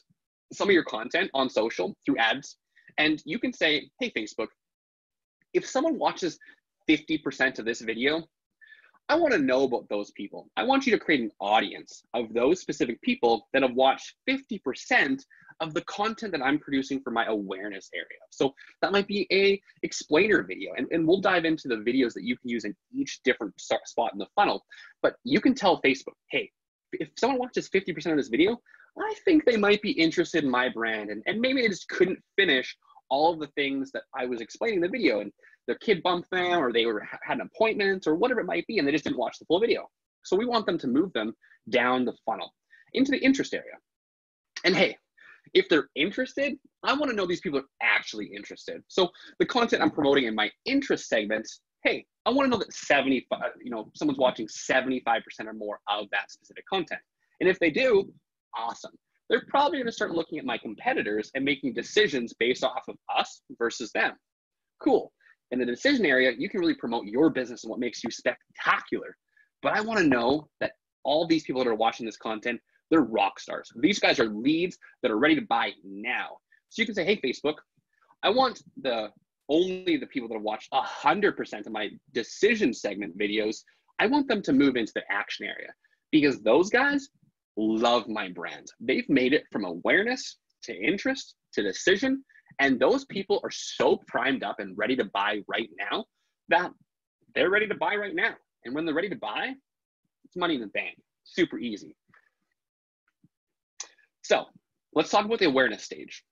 some of your content on social through ads. And you can say, hey, Facebook, if someone watches 50% of this video, I want to know about those people. I want you to create an audience of those specific people that have watched 50% of the content that I'm producing for my awareness area. So that might be a explainer video, and we'll dive into the videos that you can use in each different spot in the funnel. But you can tell Facebook, hey, if someone watches 50% of this video, I think they might be interested in my brand, and maybe they just couldn't finish all of the things that I was explaining in the video, and their kid bumped them, or they had an appointment, or whatever it might be, and they just didn't watch the full video. So we want them to move them down the funnel into the interest area. And hey, if they're interested, I want to know these people are actually interested. So the content I'm promoting in my interest segments, hey, I want to know that someone's watching 75% or more of that specific content. And if they do, awesome. They're probably going to start looking at my competitors and making decisions based off of us versus them. Cool. In the decision area, you can really promote your business and what makes you spectacular. But I want to know that all these people that are watching this content, they're rock stars. These guys are leads that are ready to buy now. So you can say, hey, Facebook, I want only the people that have watched 100% of my decision segment videos, I want them to move into the action area because those guys love my brand. They've made it from awareness to interest to decision. And those people are so primed up and ready to buy right now that they're ready to buy right now. And when they're ready to buy, it's money in the bank. Super easy. So let's talk about the awareness stage.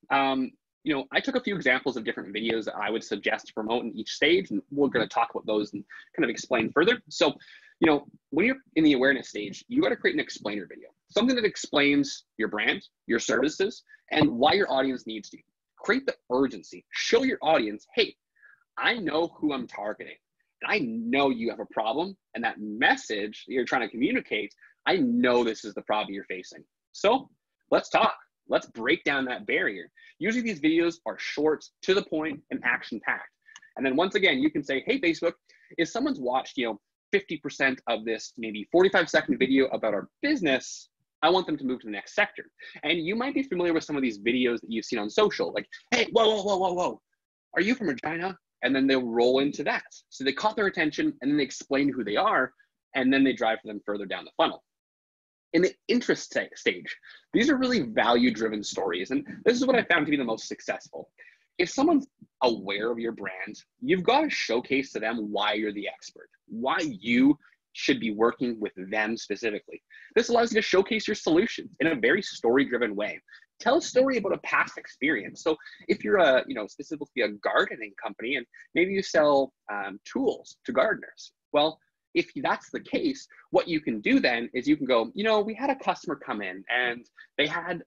You know, I took a few examples of different videos that I would suggest to promote in each stage, and we're going to talk about those and kind of explain further. So, you know, when you're in the awareness stage, you got to create an explainer video, something that explains your brand, your services, and why your audience needs you. Create the urgency. Show your audience, hey, I know who I'm targeting, and I know you have a problem, and that message that you're trying to communicate, I know this is the problem you're facing. So let's talk. Let's break down that barrier. Usually these videos are short, to the point, and action-packed. And then once again, you can say, hey, Facebook, if someone's watched, 50% of this maybe 45-second video about our business, I want them to move to the next sector. And you might be familiar with some of these videos that you've seen on social, like, hey, whoa. Are you from Regina? and then they'll roll into that. So they caught their attention, and then they explain who they are, and then they drive them further down the funnel. In the interest stage, these are really value-driven stories, and this is what I found to be the most successful. If someone's aware of your brand, you've got to showcase to them why you're the expert, why you should be working with them specifically. This allows you to showcase your solutions in a very story-driven way. Tell a story about a past experience. So if you're a, specifically a gardening company, and maybe you sell tools to gardeners, well, if that's the case, what you can do then is you can go, we had a customer come in and they had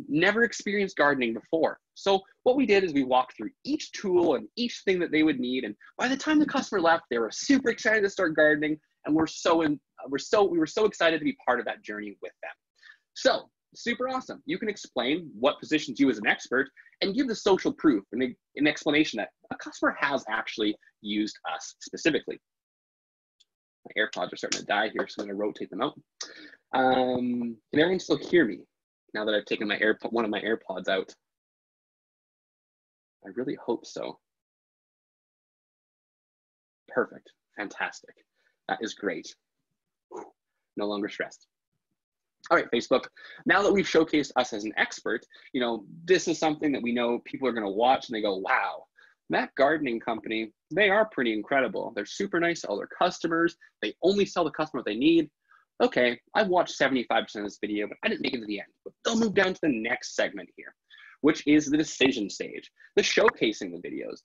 never experienced gardening before. So what we did is we walked through each tool and each thing that they would need. And by the time the customer left, they were super excited to start gardening. And we were so excited to be part of that journey with them. So super awesome. You can explain what positions you as an expert and give the social proof and an explanation that a customer has actually used us specifically. My AirPods are starting to die here, so I'm going to rotate them out. Can everyone still hear me now that I've taken one of my AirPods out? I really hope so. Perfect. Fantastic. That is great. No longer stressed. All right, Facebook. Now that we've showcased us as an expert, this is something that we know people are going to watch and they go, wow, that gardening company, they are pretty incredible. They're super nice to all their customers. They only sell the customer what they need. Okay, I watched 75% of this video, but I didn't make it to the end. But they'll move down to the next segment here, which is the decision stage, the showcasing the videos,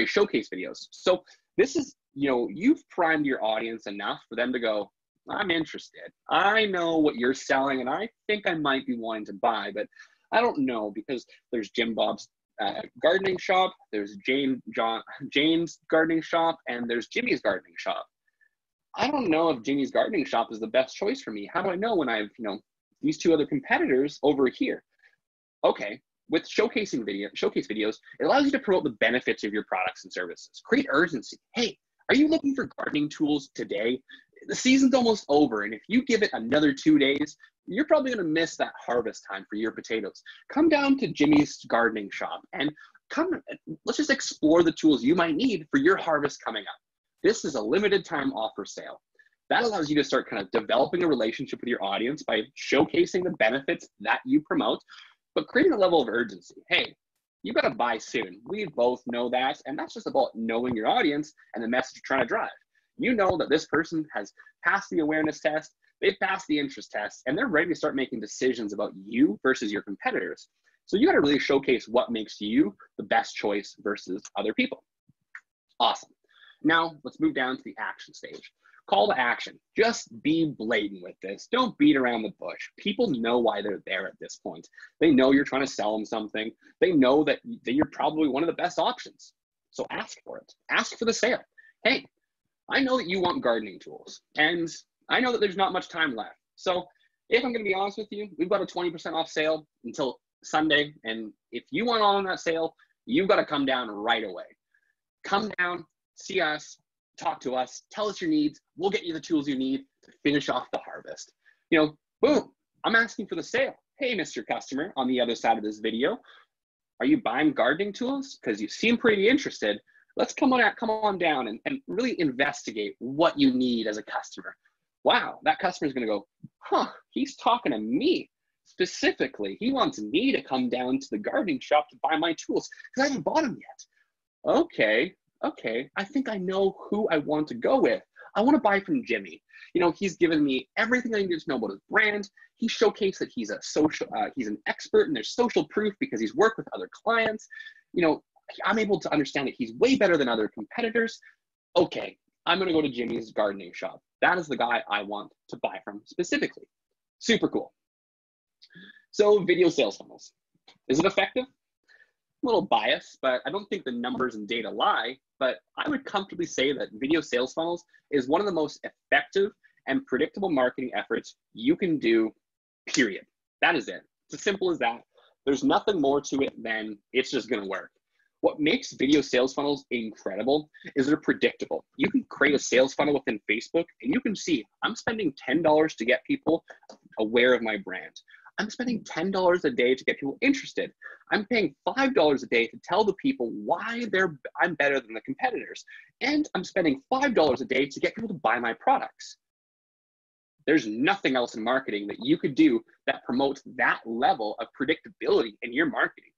showcase videos. So this is, you've primed your audience enough for them to go, I'm interested. I know what you're selling, and I think I might be wanting to buy, but I don't know, because there's Jim Bob's gardening shop, there's James gardening shop, and there's Jimmy's gardening shop. I don't know if Jimmy's gardening shop is the best choice for me. How do I know when I've, these two other competitors over here? Okay, with showcase videos, it allows you to promote the benefits of your products and services. Create urgency. Hey, are you looking for gardening tools today? The season's almost over, and if you give it another 2 days, you're probably going to miss that harvest time for your potatoes. Come down to Jimmy's gardening shop and let's just explore the tools you might need for your harvest coming up. This is a limited time offer sale. That allows you to start kind of developing a relationship with your audience by showcasing the benefits that you promote, but creating a level of urgency. Hey, you got to buy soon. We both know that, and that's just about knowing your audience and the message you're trying to drive. You know that this person has passed the awareness test, they've passed the interest test, and they're ready to start making decisions about you versus your competitors. So you got to really showcase what makes you the best choice versus other people. Awesome. Now let's move down to the action stage. Call to action. Just be blatant with this. Don't beat around the bush. People know why they're there at this point. They know you're trying to sell them something. They know that you're probably one of the best options. So ask for it. Ask for the sale. Hey, I know that you want gardening tools, and I know that there's not much time left. So if I'm going to be honest with you, we've got a 20% off sale until Sunday. And if you want on that sale, you've got to come down right away. Come down, see us, talk to us, tell us your needs. We'll get you the tools you need to finish off the harvest. Boom, I'm asking for the sale. Hey, Mr. Customer, on the other side of this video, are you buying gardening tools? Because you seem pretty interested. Let's come on down and really investigate what you need as a customer. Wow, that customer is going to go, he's talking to me specifically. He wants me to come down to the gardening shop to buy my tools because I haven't bought them yet. Okay, I think I know who I want to go with. I want to buy from Jimmy. He's given me everything I need to know about his brand. He showcased that he's he's an expert and there's social proof because he's worked with other clients. I'm able to understand that he's way better than other competitors. Okay, I'm going to go to Jimmy's gardening shop. That is the guy I want to buy from specifically. Super cool. So video sales funnels. Is it effective? A little biased, but I don't think the numbers and data lie. But I would comfortably say that video sales funnels is one of the most effective and predictable marketing efforts you can do, period. That is it. It's as simple as that. There's nothing more to it than it's just going to work. What makes video sales funnels incredible is they're predictable. You can create a sales funnel within Facebook and you can see I'm spending $10 to get people aware of my brand. I'm spending $10 a day to get people interested. I'm paying $5 a day to tell the people why I'm better than the competitors. And I'm spending $5 a day to get people to buy my products. There's nothing else in marketing that you could do that promotes that level of predictability in your marketing.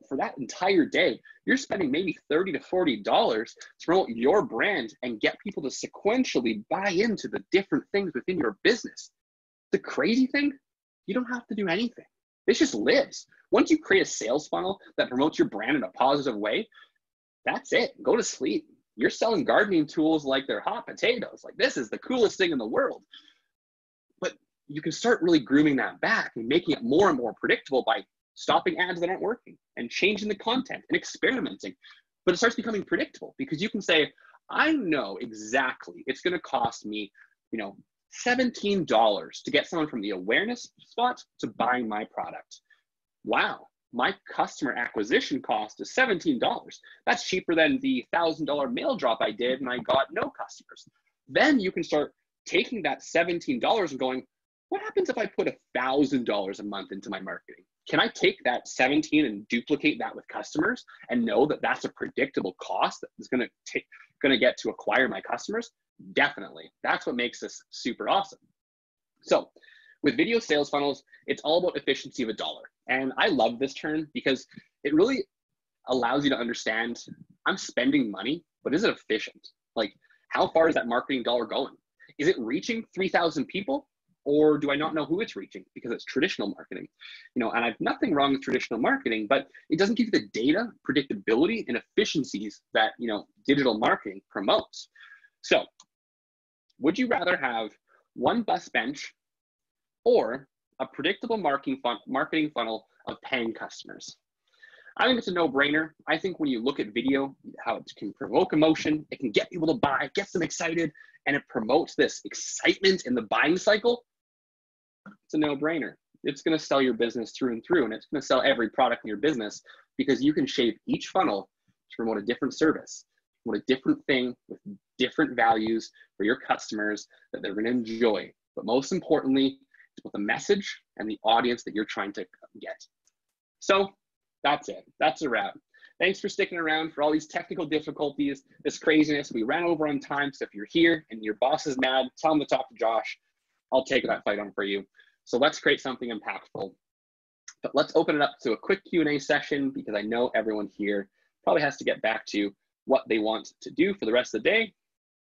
For that entire day, you're spending maybe $30 to $40 to promote your brand and get people to sequentially buy into the different things within your business. The crazy thing, you don't have to do anything. This just lives. Once you create a sales funnel that promotes your brand in a positive way, that's it. Go to sleep. You're selling gardening tools like they're hot potatoes. Like, this is the coolest thing in the world. But you can start really grooming that back and making it more and more predictable by stopping ads that aren't working and changing the content and experimenting. But it starts becoming predictable because you can say, I know exactly it's going to cost me, $17 to get someone from the awareness spot to buying my product. Wow, my customer acquisition cost is $17. That's cheaper than the $1,000 mail drop I did and I got no customers. Then you can start taking that $17 and going, what happens if I put $1,000 a month into my marketing? Can I take that 17 and duplicate that with customers and know that that's a predictable cost that is going to get to acquire my customers? Definitely. That's what makes this super awesome. So with video sales funnels, it's all about efficiency of a dollar. And I love this term because it really allows you to understand, I'm spending money, but is it efficient? Like, how far is that marketing dollar going? Is it reaching 3,000 people? Or do I not know who it's reaching because it's traditional marketing? And I've nothing wrong with traditional marketing, but it doesn't give you the data, predictability, and efficiencies that, digital marketing promotes. So would you rather have one bus bench or a predictable marketing funnel of paying customers? I think it's a no-brainer. I think when you look at video, how it can provoke emotion, it can get people to buy, it gets them excited, and it promotes this excitement in the buying cycle. It's a no-brainer. It's going to sell your business through and through, and it's going to sell every product in your business because you can shape each funnel to promote a different service, promote a different thing with different values for your customers that they're going to enjoy. But most importantly, it's about the message and the audience that you're trying to get. So that's it. That's a wrap. Thanks for sticking around for all these technical difficulties, this craziness. We ran over on time, so if you're here and your boss is mad, tell him to talk to Josh. I'll take that fight on for you. So let's create something impactful. But let's open it up to a quick Q&A session because I know everyone here probably has to get back to what they want to do for the rest of the day.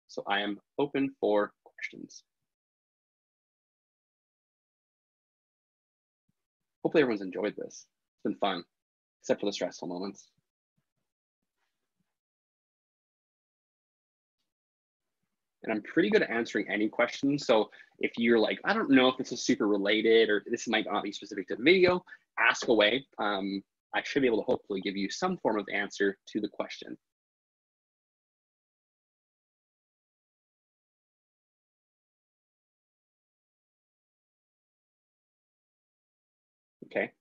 So I am open for questions. Hopefully everyone's enjoyed this. It's been fun, except for the stressful moments. And I'm pretty good at answering any questions. So if you're like, I don't know if this is super related or this might not be specific to the video, ask away. I should be able to hopefully give you some form of answer to the question. Okay.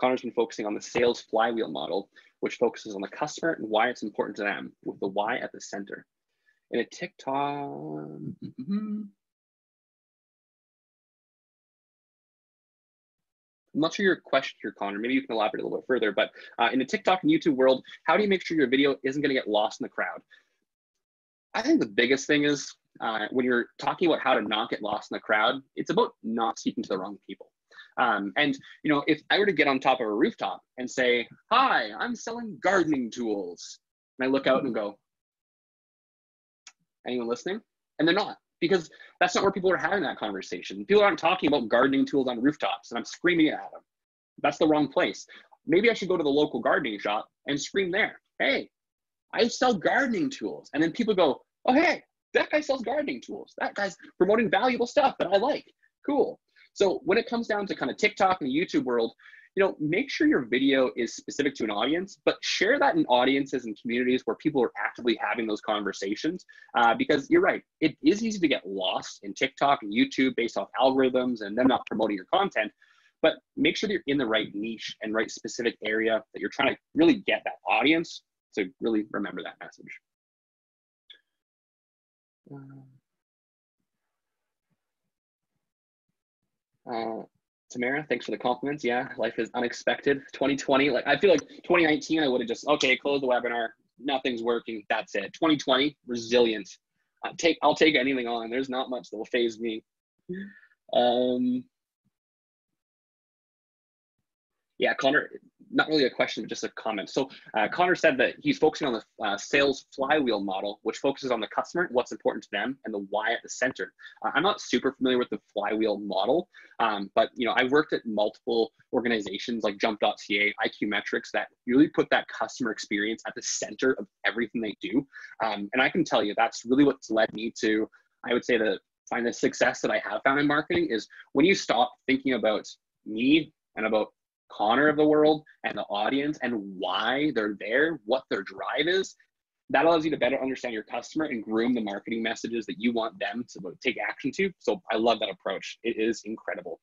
Connor's been focusing on the sales flywheel model, which focuses on the customer and why it's important to them, with the why at the center. In a TikTok, I'm not sure your question here, Connor. Maybe you can elaborate a little bit further, but in the TikTok and YouTube world, how do you make sure your video isn't going to get lost in the crowd? I think the biggest thing is when you're talking about how to not get lost in the crowd, it's about not speaking to the wrong people. And if I were to get on top of a rooftop and say, hi, I'm selling gardening tools, and I look out and go, anyone listening? And they're not, because that's not where people are having that conversation. People aren't talking about gardening tools on rooftops and I'm screaming at them. That's the wrong place. Maybe I should go to the local gardening shop and scream there, hey, I sell gardening tools. And then people go, oh, hey, that guy sells gardening tools. That guy's promoting valuable stuff that I like. Cool. So when it comes down to kind of TikTok and the YouTube world, make sure your video is specific to an audience, but share that in audiences and communities where people are actively having those conversations. Because you're right, it is easy to get lost in TikTok and YouTube based off algorithms and them not promoting your content. But make sure that you're in the right niche and right specific area that you're trying to really get that audience to really remember that message. Tamara, thanks for the compliments. Yeah, life is unexpected. 2020, like I feel like 2019, I would have just, okay, close the webinar. Nothing's working. That's it. 2020, resilient. I'll take anything on. There's not much that will phase me. Yeah, Connor, not really a question, but just a comment. So Connor said that he's focusing on the sales flywheel model, which focuses on the customer, what's important to them, and the why at the center. I'm not super familiar with the flywheel model, but I've worked at multiple organizations like Jump.ca, IQ Metrics, that really put that customer experience at the center of everything they do. And I can tell you that's really what's led me to, I would say, find the success that I have found in marketing is when you stop thinking about me and about Connor of the world and the audience and why they're there, what their drive is, that allows you to better understand your customer and groom the marketing messages that you want them to take action to. So I love that approach. It is incredible.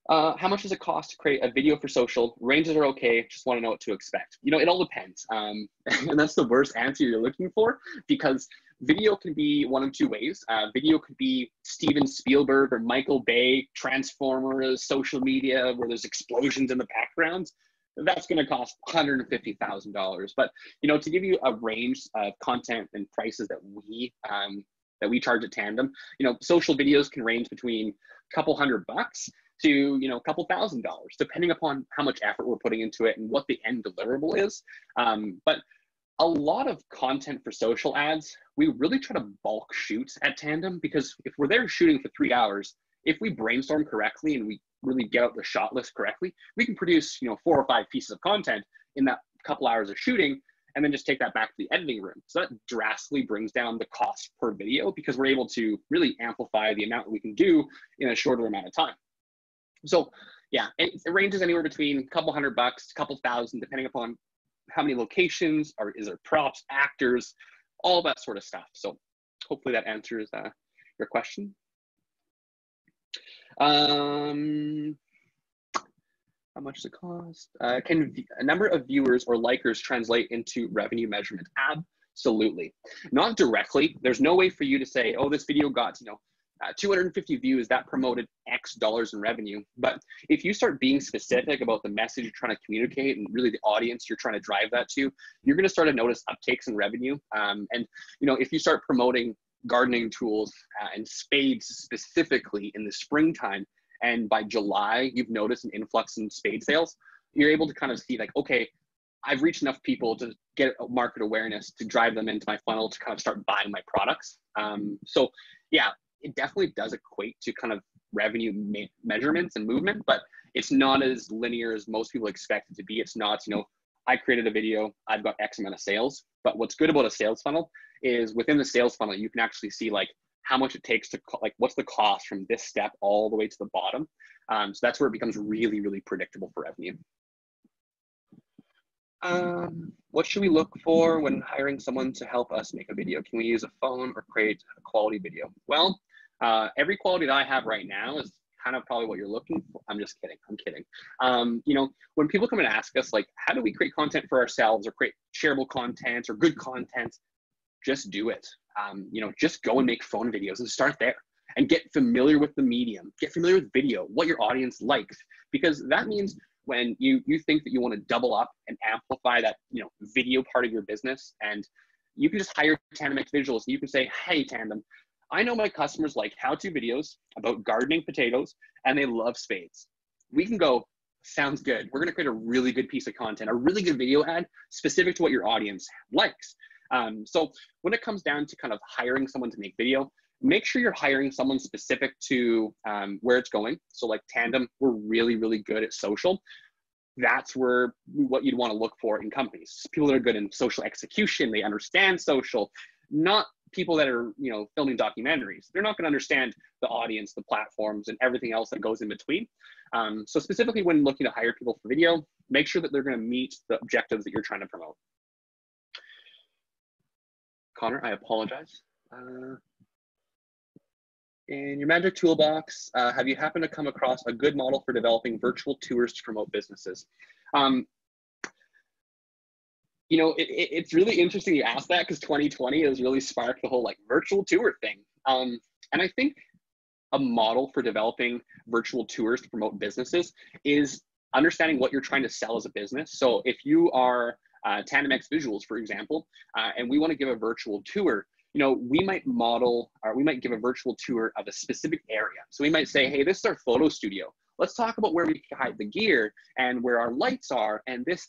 How much does it cost to create a video for social? Ranges are okay. Just want to know what to expect. It all depends. And that's the worst answer you're looking for, because video can be one of two ways. Video could be Steven Spielberg or Michael Bay, Transformers, social media, where there's explosions in the background. That's going to cost $150,000. But, to give you a range of content and prices that we charge at Tandem, social videos can range between a couple $100 to, a couple $1,000, depending upon how much effort we're putting into it and what the end deliverable is. But a lot of content for social ads, we really try to bulk shoot at Tandem, because if we're there shooting for 3 hours, if we brainstorm correctly and we really get out the shot list correctly, we can produce 4 or 5 pieces of content in that couple hours of shooting, and then just take that back to the editing room. So that drastically brings down the cost per video, because we're able to really amplify the amount that we can do in a shorter amount of time. So yeah, it ranges anywhere between a couple $100, a couple thousand, depending upon how many locations, or is there props, actors, all that sort of stuff. So hopefully that answers your question. How much does it cost? Can a number of viewers or likers translate into revenue measurement? Absolutely. Not directly. There's no way for you to say, oh, this video got 250 views, that promoted X dollars in revenue. But if you start being specific about the message you're trying to communicate and really the audience you're trying to drive that to, you're going to start to notice uptakes in revenue. And if you start promoting gardening tools and spades specifically in the springtime, and by July you've noticed an influx in spade sales, you're able to kind of see like, okay, I've reached enough people to get market awareness to drive them into my funnel to kind of start buying my products. So yeah, it definitely does equate to kind of revenue measurements and movement, but it's not as linear as most people expect it to be. It's not, I created a video, I've got X amount of sales. But what's good about a sales funnel is within the sales funnel, you can actually see like how much it takes to, like, what's the cost from this step all the way to the bottom. So that's where it becomes really, really predictable for revenue. What should we look for when hiring someone to help us make a video? Can we use a phone or create a quality video? Well, every quality that I have right now is kind of probably what you're looking for. I'm just kidding. I'm kidding. When people come and ask us, like, how do we create content for ourselves or create shareable content or good content? Just do it. Just go and make phone videos and start there and get familiar with the medium, get familiar with video, what your audience likes, because that means when you think that you want to double up and amplify that, video part of your business, and you can just hire Tandem Visuals and you can say, hey, Tandem, I know my customers like how-to videos about gardening potatoes and they love spades. We can go, sounds good. We're going to create a really good piece of content, a really good video ad specific to what your audience likes. So when it comes down to kind of hiring someone to make video, make sure you're hiring someone specific to where it's going. So like Tandem, we're really, really good at social. That's what you'd want to look for in companies. People that are good in social execution, they understand social, not people that are, filming documentaries. They're not going to understand the audience, the platforms, and everything else that goes in between. So specifically when looking to hire people for video, make sure that they're going to meet the objectives that you're trying to promote. Connor, I apologize. In your magic toolbox, have you happened to come across a good model for developing virtual tours to promote businesses? It's really interesting you asked that, because 2020 has really sparked the whole like virtual tour thing. And I think a model for developing virtual tours to promote businesses is understanding what you're trying to sell as a business. So if you are Tandem X Visuals, for example, and we want to give a virtual tour, you know, we might model, or we might give a virtual tour of a specific area. So we might say, hey, this is our photo studio. Let's talk about where we can hide the gear and where our lights are and this.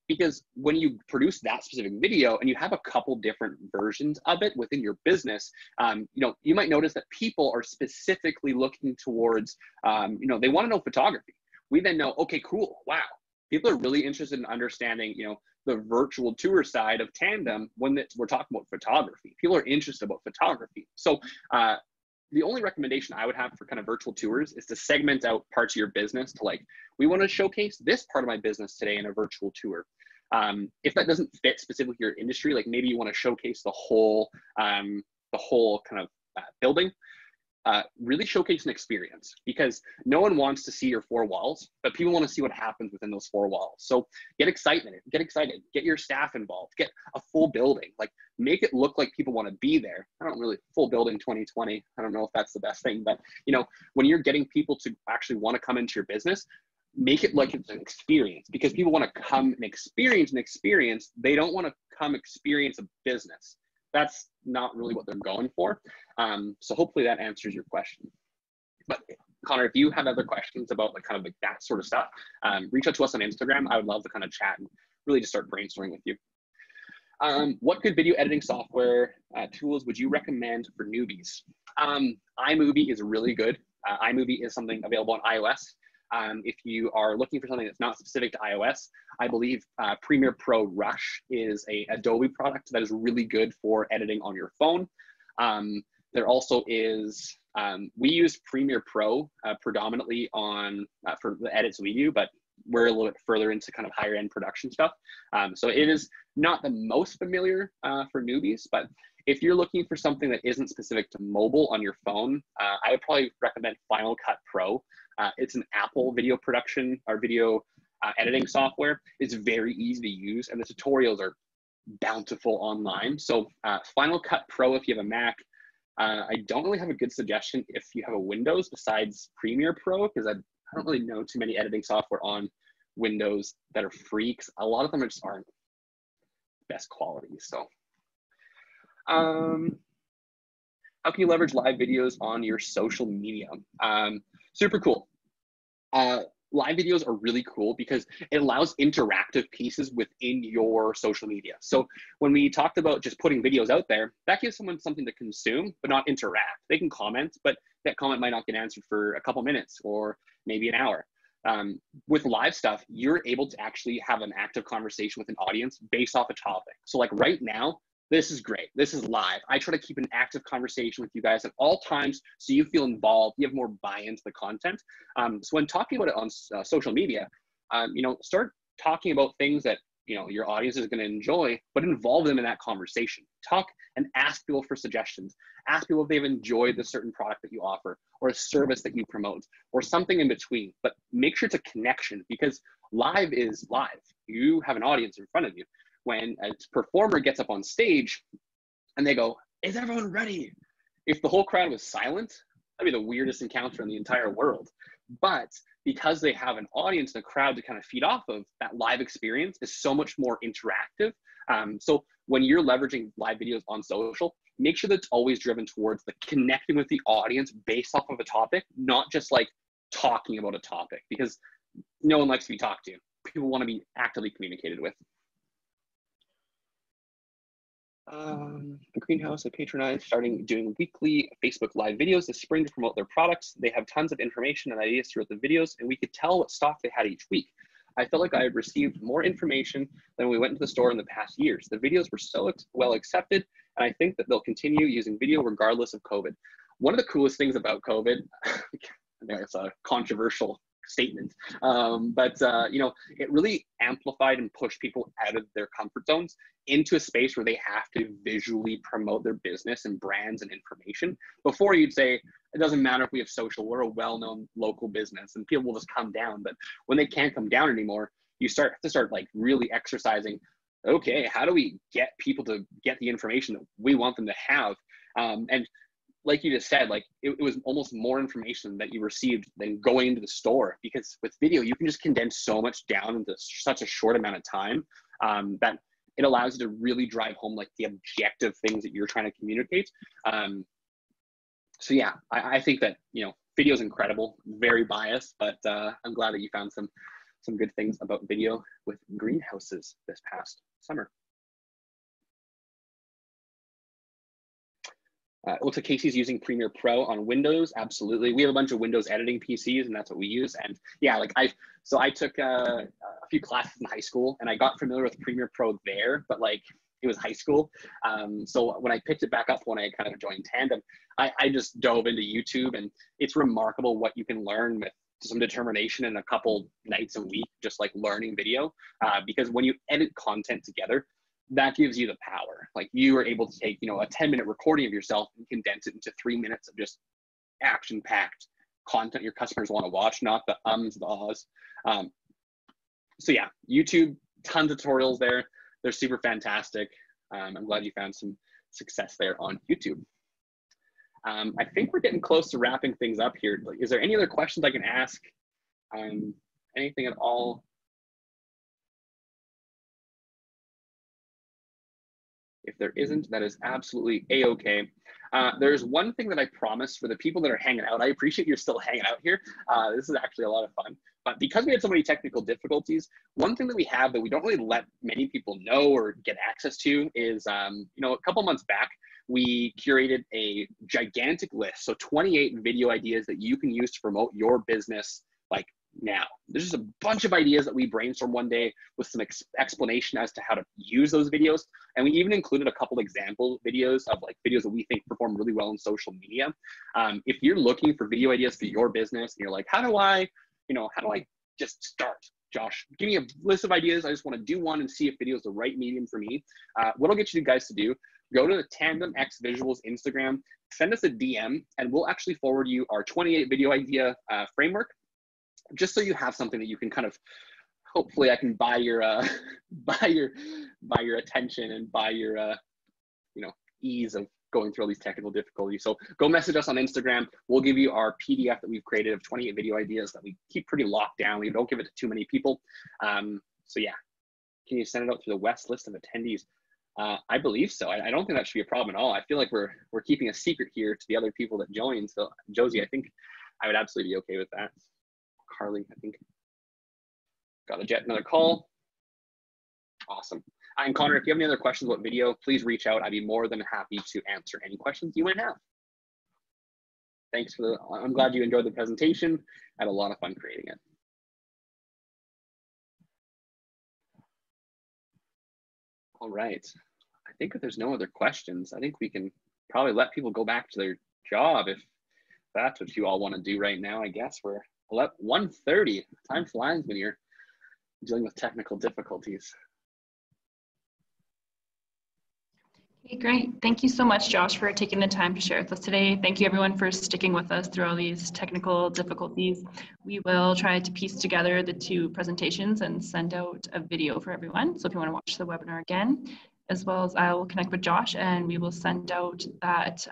Because when you produce that specific video and you have a couple different versions of it within your business, you know, you might notice that people are specifically looking towards, you know, they want to know photography. We then know, okay, cool, wow. People are really interested in understanding, you know, the virtual tour side of Tandem when we're talking about photography. People are interested about photography. So the only recommendation I would have for kind of virtual tours is to segment out parts of your business to like, we want to showcase this part of my business today in a virtual tour. If that doesn't fit specifically your industry, like maybe you want to showcase the whole kind of building, really showcase an experience, because no one wants to see your four walls, but people want to see what happens within those four walls. So get excited, get your staff involved, get a full building, like make it look like people want to be there. I don't really full building 2020. I don't know if that's the best thing, but you know, when you're getting people to actually want to come into your business, make it like it's an experience, because people want to come and experience an experience. They don't want to come experience a business. That's not really what they're going for. So hopefully that answers your question. But Connor, if you have other questions about like kind of like that sort of stuff, reach out to us on Instagram. I would love to kind of chat and really just start brainstorming with you. What good video editing software tools would you recommend for newbies? iMovie is really good. iMovie is something available on iOS. If you are looking for something that's not specific to iOS, I believe Premiere Pro Rush is a Adobe product that is really good for editing on your phone. There also is, we use Premiere Pro predominantly on for the edits we do, but we're a little bit further into kind of higher end production stuff. So it is not the most familiar for newbies, but if you're looking for something that isn't specific to mobile on your phone, I would probably recommend Final Cut Pro. It's an Apple video production or video editing software. It's very easy to use, and the tutorials are bountiful online. So Final Cut Pro, if you have a Mac, I don't really have a good suggestion if you have a Windows besides Premiere Pro, because I don't really know too many editing software on Windows that are free, because a lot of them just aren't best quality. So how can you leverage live videos on your social media? Super cool. Live videos are really cool because it allows interactive pieces within your social media. So when we talked about just putting videos out there, that gives someone something to consume, but not interact. They can comment, but that comment might not get answered for a couple minutes or maybe an hour. With live stuff, you're able to actually have an active conversation with an audience based off a topic. So like right now, this is great. This is live. I try to keep an active conversation with you guys at all times so you feel involved, you have more buy-in to the content. So when talking about it on social media, you know, start talking about things that, you know, your audience is going to enjoy, but involve them in that conversation. Talk and ask people for suggestions. Ask people if they've enjoyed the certain product that you offer or a service that you promote or something in between, but make sure it's a connection, because live is live. You have an audience in front of you. When a performer gets up on stage and they go, "Is everyone ready?" If the whole crowd was silent, that'd be the weirdest encounter in the entire world. But because they have an audience and a crowd to kind of feed off of, that live experience is so much more interactive. So when you're leveraging live videos on social, make sure that it's always driven towards the connecting with the audience based off of a topic, not just like talking about a topic, because no one likes to be talked to. People want to be actively communicated with. The greenhouse I patronize starting doing weekly Facebook live videos this spring to promote their products. They have tons of information and ideas throughout the videos, and we could tell what stock they had each week. I felt like I had received more information than we went into the store in the past years. The videos were so well accepted, and I think that they'll continue using video regardless of COVID. One of the coolest things about COVID, I think it's a controversial statement, but you know, it really amplified and pushed people out of their comfort zones into a space where they have to visually promote their business and brands and information. Before, you'd say, it doesn't matter if we have social, we're a well-known local business and people will just come down. But when they can't come down anymore, you have to start like really exercising, okay, how do we get people to get the information that we want them to have? And like you just said, like it was almost more information that you received than going into the store, because with video, you can just condense so much down into such a short amount of time that it allows you to really drive home like the objective things that you're trying to communicate. So yeah, I think that, you know, video is incredible, very biased, but I'm glad that you found some good things about video with greenhouses this past summer. It looks like Casey's using Premiere Pro on Windows. Absolutely. We have a bunch of Windows editing PCs, and that's what we use. And yeah, like I took a few classes in high school, and I got familiar with Premiere Pro there, but like it was high school. So when I picked it back up when I kind of joined Tandem, I just dove into YouTube, and it's remarkable what you can learn with some determination in a couple nights a week, just like learning video. Because when you edit content together, that gives you the power. Like you are able to take, you know, a 10-minute recording of yourself and condense it into 3 minutes of just action-packed content your customers want to watch, not the ums, the ahs. So yeah, YouTube, tons of tutorials there. They're super fantastic. I'm glad you found some success there on YouTube. I think we're getting close to wrapping things up here. Is there any other questions I can ask? Anything at all? If there isn't, that is absolutely a-okay. There's one thing that I promised for the people that are hanging out. I appreciate you're still hanging out here. This is actually a lot of fun. But because we had so many technical difficulties, one thing that we have that we don't really let many people know or get access to is, you know, a couple months back, we curated a gigantic list. So 28 video ideas that you can use to promote your business like now. There's just a bunch of ideas that we brainstormed one day with some explanation as to how to use those videos. And we even included a couple example videos of like videos that we think perform really well in social media. If you're looking for video ideas for your business and you're like, how do I just start? Josh, give me a list of ideas. I just want to do one and see if video is the right medium for me. What I'll get you guys to do, go to the Tandem X Visuals Instagram, send us a DM, and we'll actually forward you our 28 video idea framework, just so you have something that you can kind of, hopefully I can buy your buy your attention and buy your you know, ease of going through all these technical difficulties. So go message us on Instagram. We'll give you our PDF that we've created of 28 video ideas that we keep pretty locked down. We don't give it to too many people. So yeah, can you send it out to the West list of attendees? I believe so. I don't think that should be a problem at all. I feel like we're keeping a secret here to the other people that join. So Josie, I think I would absolutely be okay with that. Carly, I think, got another call. Awesome. And Connor, if you have any other questions about video, please reach out. I'd be more than happy to answer any questions you might have. Thanks for I'm glad you enjoyed the presentation. I had a lot of fun creating it. All right. I think if there's no other questions, I think we can probably let people go back to their job if that's what you all want to do right now. I guess we're 1:30. Time flies when you're dealing with technical difficulties. Okay, great. Thank you so much, Josh, for taking the time to share with us today. Thank you, everyone, for sticking with us through all these technical difficulties. We will try to piece together the two presentations and send out a video for everyone. So if you want to watch the webinar again, as well as I will connect with Josh and we will send out that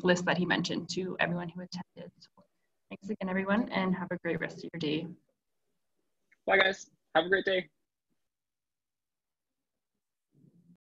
list that he mentioned to everyone who attended. So thanks again, everyone, and have a great rest of your day. Bye, guys. Have a great day.